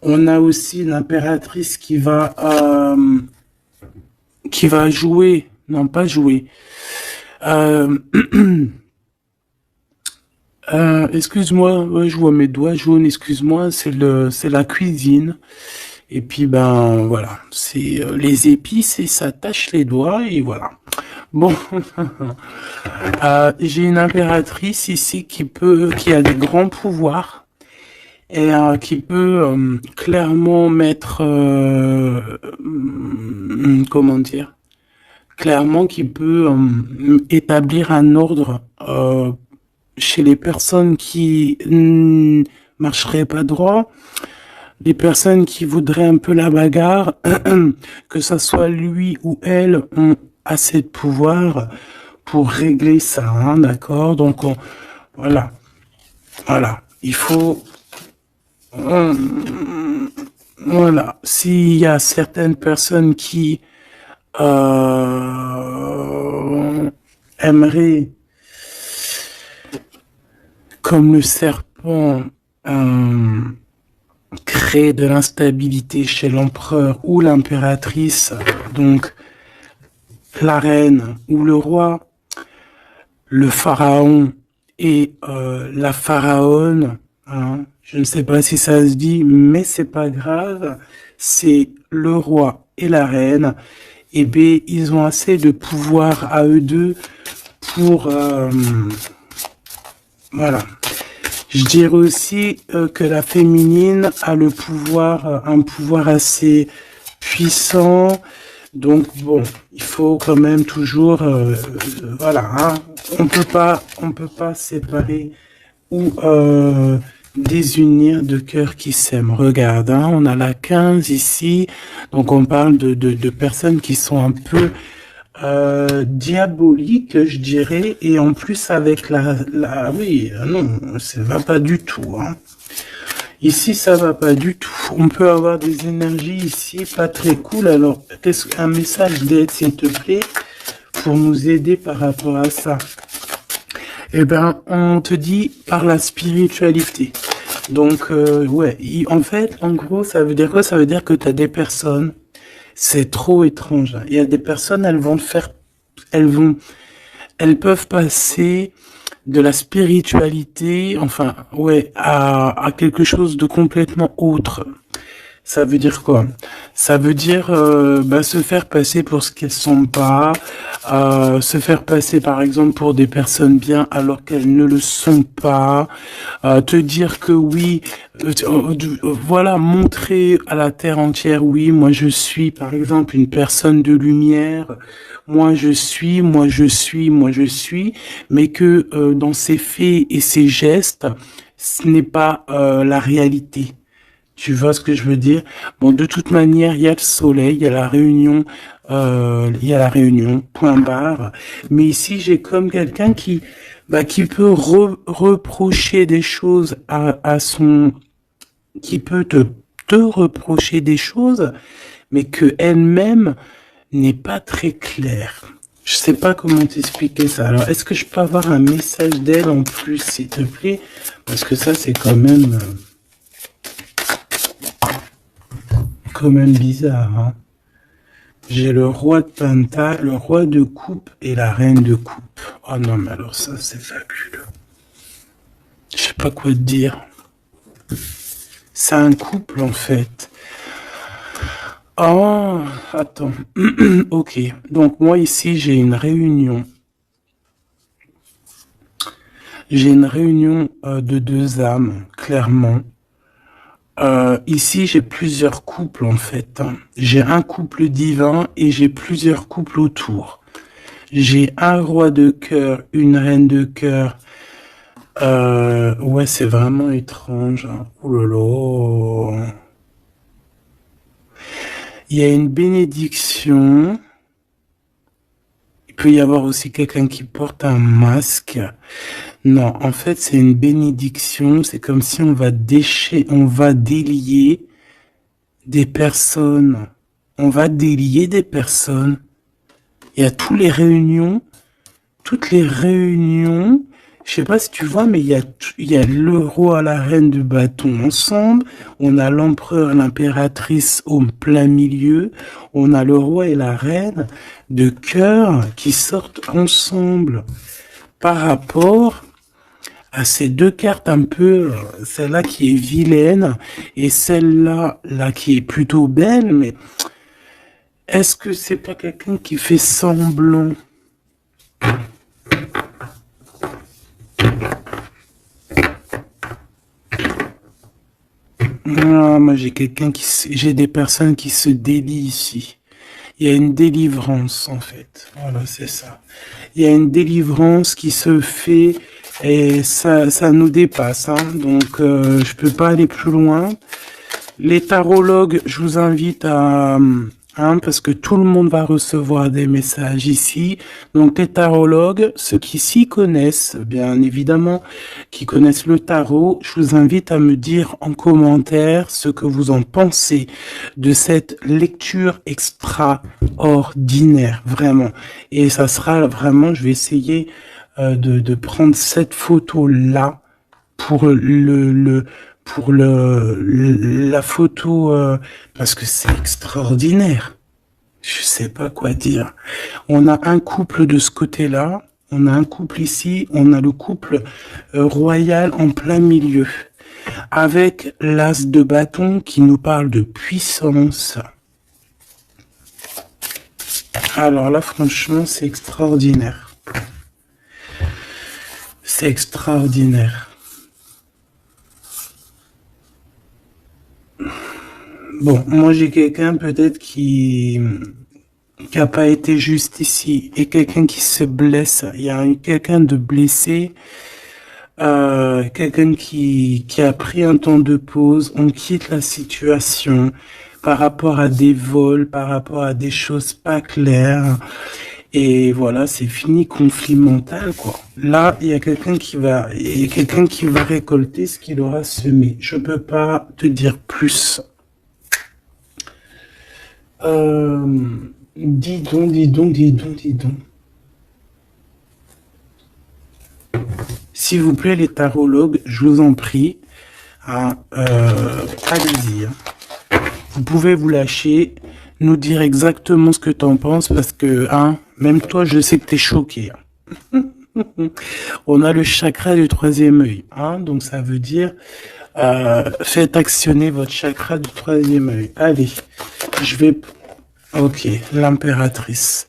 On a aussi l'impératrice qui va jouer, non pas jouer. Excuse-moi, ouais, je vois mes doigts jaunes, excuse-moi, c'est la cuisine. Et puis ben voilà, c'est les épices et ça tâche les doigts et voilà. Bon, j'ai une impératrice ici qui a des grands pouvoirs et qui peut clairement mettre, comment dire, clairement qui peut établir un ordre chez les personnes qui marcheraient pas droit, les personnes qui voudraient un peu la bagarre, que ça soit lui ou elle, ont assez de pouvoir pour régler ça, hein, d'accord? Donc voilà, voilà, il faut, voilà, s'il y a certaines personnes qui aimeraient, comme le serpent, créer de l'instabilité chez l'empereur ou l'impératrice, donc la reine ou le roi, le pharaon et la pharaone, hein, je ne sais pas si ça se dit, mais c'est pas grave, c'est le roi et la reine, et bien ils ont assez de pouvoir à eux deux pour voilà. Je dirais aussi que la féminine a le pouvoir, un pouvoir assez puissant. Donc bon, il faut quand même toujours, voilà, hein, on peut pas séparer ou désunir deux cœurs qui s'aiment. Regarde, hein, on a la 15 ici, donc on parle de personnes qui sont un peu diabolique, je dirais, et en plus avec oui, non, ça va pas du tout, hein. Ici, ça va pas du tout. On peut avoir des énergies ici pas très cool. Alors, qu'est-ce qu'un message d'aide, s'il te plaît, pour nous aider par rapport à ça? Eh ben, on te dit par la spiritualité. Donc, ouais, en fait, en gros, ça veut dire quoi? Ça veut dire que tu as des personnes, c'est trop étrange, hein. Il y a des personnes, elles vont, elles peuvent passer de la spiritualité, enfin, ouais, à quelque chose de complètement autre. Ça veut dire quoi? Ça veut dire se faire passer pour ce qu'elles sont pas, se faire passer par exemple pour des personnes bien alors qu'elles ne le sont pas, te dire que oui, voilà, montrer à la terre entière, oui, moi je suis par exemple une personne de lumière, moi je suis, moi je suis, moi je suis, mais que dans ses faits et ses gestes, ce n'est pas la réalité. Tu vois ce que je veux dire? Bon, de toute manière, il y a le soleil, il y a la réunion, point barre. Mais ici, j'ai comme quelqu'un qui peut reprocher des choses qui peut te reprocher des choses, mais que elle-même n'est pas très claire. Je sais pas comment t'expliquer ça. Alors, est-ce que je peux avoir un message d'elle en plus, s'il te plaît? Parce que ça, c'est quand même bizarre, hein. J'ai le roi de Pentacle, le roi de coupe et la reine de coupe. Oh non, mais alors ça, c'est fabuleux. Je sais pas quoi te dire. C'est un couple, en fait. Oh, attends. Ok. Donc, moi, ici, j'ai une réunion. J'ai une réunion de deux âmes, clairement. Ici, j'ai plusieurs couples en fait, hein. J'ai un couple divin et j'ai plusieurs couples autour. J'ai un roi de cœur, une reine de cœur. Ouais, c'est vraiment étrange, hein. Oh là là. Il y a une bénédiction. Il peut y avoir aussi quelqu'un qui porte un masque. Non, en fait, c'est une bénédiction. C'est comme si on va délier des personnes. On va délier des personnes. Il y a toutes les réunions. Je sais pas si tu vois, mais il y a le roi, la reine de bâton ensemble. On a l'empereur, l'impératrice au plein milieu. On a le roi et la reine de cœur qui sortent ensemble par rapport à ces deux cartes un peu, celle-là qui est vilaine et celle-là là qui est plutôt belle, mais est-ce que c'est pas quelqu'un qui fait semblant? Ah, moi j'ai des personnes qui se délient ici. Il y a une délivrance en fait. Voilà, c'est ça. Il y a une délivrance qui se fait et ça nous dépasse, hein. Donc je peux pas aller plus loin. Les tarologues, je vous invite parce que tout le monde va recevoir des messages ici. Donc les tarologues, ceux qui s'y connaissent, bien évidemment, qui connaissent le tarot, je vous invite à me dire en commentaire ce que vous en pensez de cette lecture extraordinaire, vraiment. Et ça sera vraiment, je vais essayer de prendre cette photo-là pour la photo parce que c'est extraordinaire. Je sais pas quoi dire. On a un couple de ce côté-là, on a un couple ici, on a le couple royal en plein milieu avec l'as de bâton qui nous parle de puissance. Alors là, franchement, c'est extraordinaire. C'est extraordinaire. Bon, moi j'ai quelqu'un peut-être qui a pas été juste ici et quelqu'un qui se blesse. Il y a quelqu'un de blessé, quelqu'un qui a pris un temps de pause. On quitte la situation par rapport à des vols, par rapport à des choses pas claires. Et voilà, c'est fini, conflit mental, quoi. Là, il y a quelqu'un qui va récolter ce qu'il aura semé. Je peux pas te dire plus. Dis donc, dis donc, dis donc, dis donc. S'il vous plaît, les tarologues, je vous en prie, hein, allez-y. Hein. Vous pouvez vous lâcher, nous dire exactement ce que t'en penses, parce que, hein, même toi, je sais que t'es choqué. Hein. On a le chakra du troisième œil, hein, donc ça veut dire, faites actionner votre chakra du troisième œil. Allez, je vais... Ok, l'impératrice.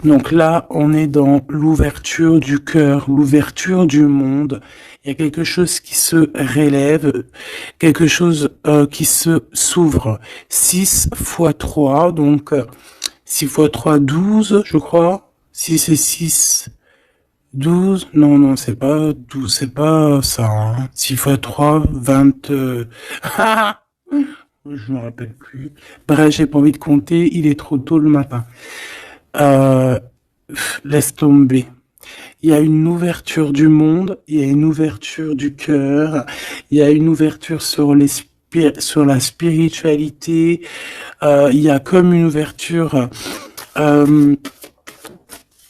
Donc là, on est dans l'ouverture du cœur, l'ouverture du monde. Il y a quelque chose qui se relève, quelque chose qui se s'ouvre. 6 fois 3, donc 6 fois 3, 12, je crois. 6 et 6, 12. Non, non, c'est pas 12, c'est pas ça. Hein. 6 fois 3, 20... je me rappelle plus. Bref, j'ai pas envie de compter, il est trop tôt le matin. Laisse tomber. Il y a une ouverture du monde, il y a une ouverture du cœur, il y a une ouverture sur sur la spiritualité, il y a comme une ouverture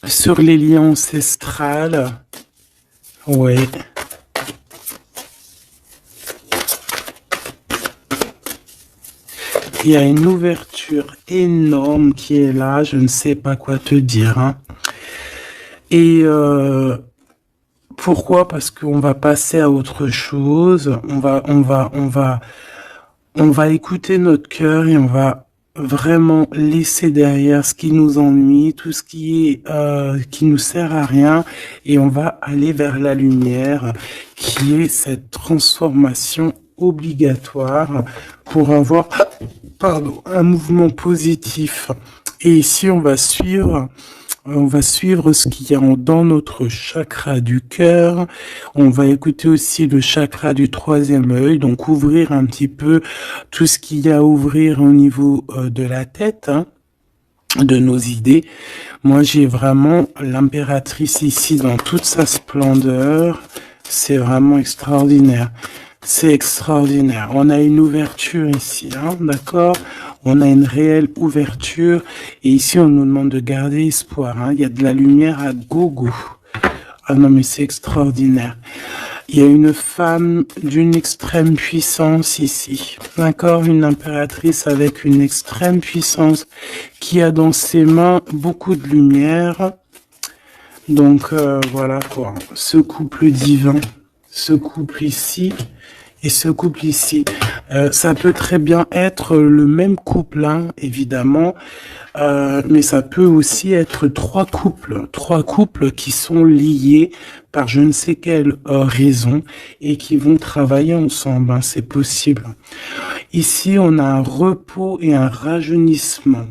sur les liens ancestrales. Ouais. Il y a une ouverture énorme qui est là, je ne sais pas quoi te dire. Hein. Et pourquoi? Parce qu'on va passer à autre chose. On va écouter notre cœur et on va vraiment laisser derrière ce qui nous ennuie, tout ce qui nous sert à rien, et on va aller vers la lumière, qui est cette transformation obligatoire pour avoir, un mouvement positif. Et ici, on va suivre ce qu'il y a dans notre chakra du cœur. On va écouter aussi le chakra du troisième œil, donc ouvrir un petit peu tout ce qu'il y a à ouvrir au niveau de la tête, hein, de nos idées. Moi, j'ai vraiment l'impératrice ici dans toute sa splendeur. C'est vraiment extraordinaire. C'est extraordinaire. On a une ouverture ici, hein, d'accord? On a une réelle ouverture. Et ici, on nous demande de garder espoir. Hein. Il y a de la lumière à gogo. Ah non, mais c'est extraordinaire. Il y a une femme d'une extrême puissance ici. D'accord? Une impératrice avec une extrême puissance qui a dans ses mains beaucoup de lumière. Donc, voilà quoi. Ce couple divin, ce couple ici... Et ce couple ici, ça peut très bien être le même couple, hein, évidemment, mais ça peut aussi être trois couples qui sont liés par je ne sais quelle raison et qui vont travailler ensemble, hein, c'est possible. Ici, on a un repos et un rajeunissement.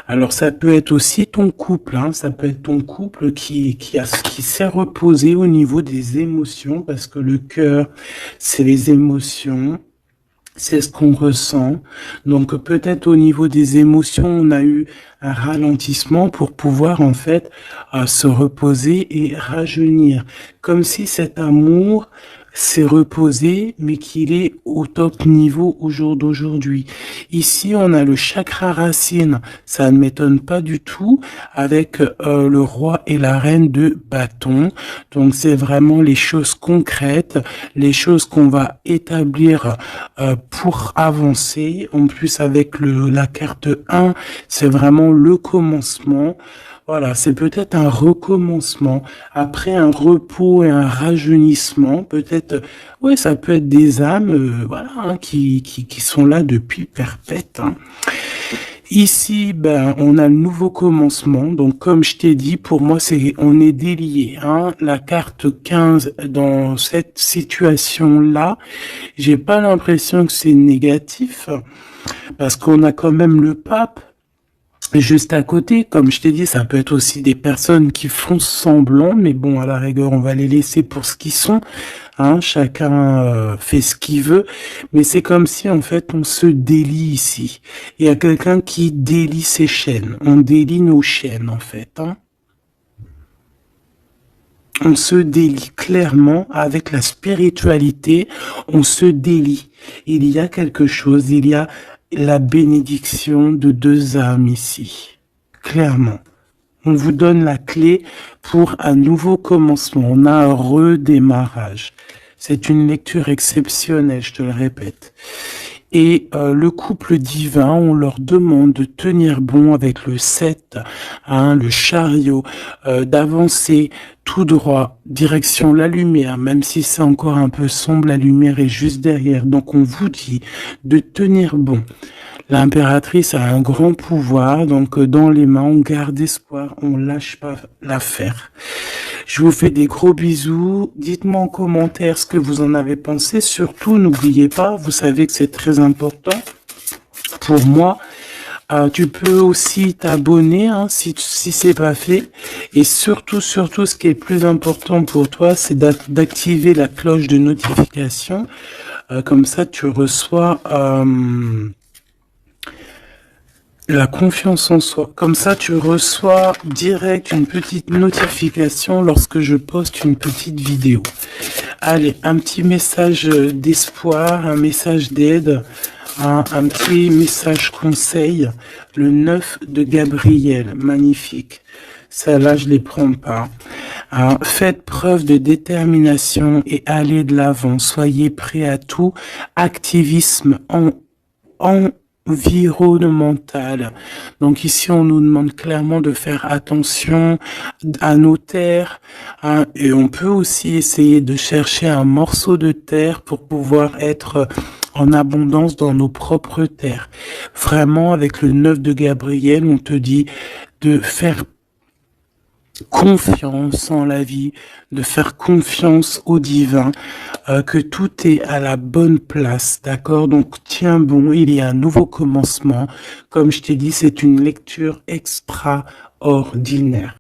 Alors, ça peut être aussi ton couple, hein, ça peut être ton couple qui s'est reposé au niveau des émotions, parce que le cœur, c'est les émotions, c'est ce qu'on ressent. Donc, peut-être au niveau des émotions, on a eu un ralentissement pour pouvoir, en fait, se reposer et rajeunir. Comme si cet amour s'est reposé, mais qu'il est au top niveau au jour d'aujourd'hui. Ici, on a le chakra racine, ça ne m'étonne pas du tout, avec le roi et la reine de bâton. Donc, c'est vraiment les choses concrètes, les choses qu'on va établir pour avancer. En plus, avec la carte 1, c'est vraiment le commencement. Voilà, c'est peut-être un recommencement, après un repos et un rajeunissement, peut-être, ouais, ça peut être des âmes, voilà, hein, qui sont là depuis perpète. Hein. Ici, ben, on a le nouveau commencement, donc comme je t'ai dit, pour moi, on est délié. Hein. La carte 15, dans cette situation-là, j'ai pas l'impression que c'est négatif, parce qu'on a quand même le pape, juste à côté. Comme je t'ai dit, ça peut être aussi des personnes qui font semblant, mais bon, à la rigueur, on va les laisser pour ce qu'ils sont. Hein, chacun fait ce qu'il veut, mais c'est comme si en fait on se délie ici. Il y a quelqu'un qui délie ses chaînes. On délie nos chaînes en fait. Hein. On se délie clairement avec la spiritualité. On se délie. Il y a quelque chose. Il y a la bénédiction de deux âmes ici. Clairement. On vous donne la clé pour un nouveau commencement. On a un redémarrage. C'est une lecture exceptionnelle, je te le répète. Et le couple divin, on leur demande de tenir bon avec le 7, hein, le chariot, d'avancer tout droit, direction la lumière, même si c'est encore un peu sombre, la lumière est juste derrière. Donc on vous dit de tenir bon. L'impératrice a un grand pouvoir, donc dans les mains, on garde espoir, on lâche pas l'affaire. Je vous fais des gros bisous. Dites-moi en commentaire ce que vous en avez pensé. Surtout, n'oubliez pas, vous savez que c'est très important pour moi. Tu peux aussi t'abonner hein, si c'est pas fait. Et surtout, ce qui est plus important pour toi, c'est d'activer la cloche de notification. Comme ça, tu reçois... la confiance en soi. Comme ça, tu reçois direct une petite notification lorsque je poste une petite vidéo. Allez, un petit message d'espoir, un message d'aide, un petit message conseil. Le 9 de Gabriel, magnifique. Celle-là, je les prends pas. Faites preuve de détermination et allez de l'avant. Soyez prêts à tout. Activisme environnementale. Donc ici, on nous demande clairement de faire attention à nos terres hein, et on peut aussi essayer de chercher un morceau de terre pour pouvoir être en abondance dans nos propres terres. Vraiment, avec le 9 de Gabriel, on te dit de faire confiance en la vie, de faire confiance au divin, que tout est à la bonne place, d'accord? Donc tiens bon, il y a un nouveau commencement. Comme je t'ai dit, c'est une lecture extraordinaire.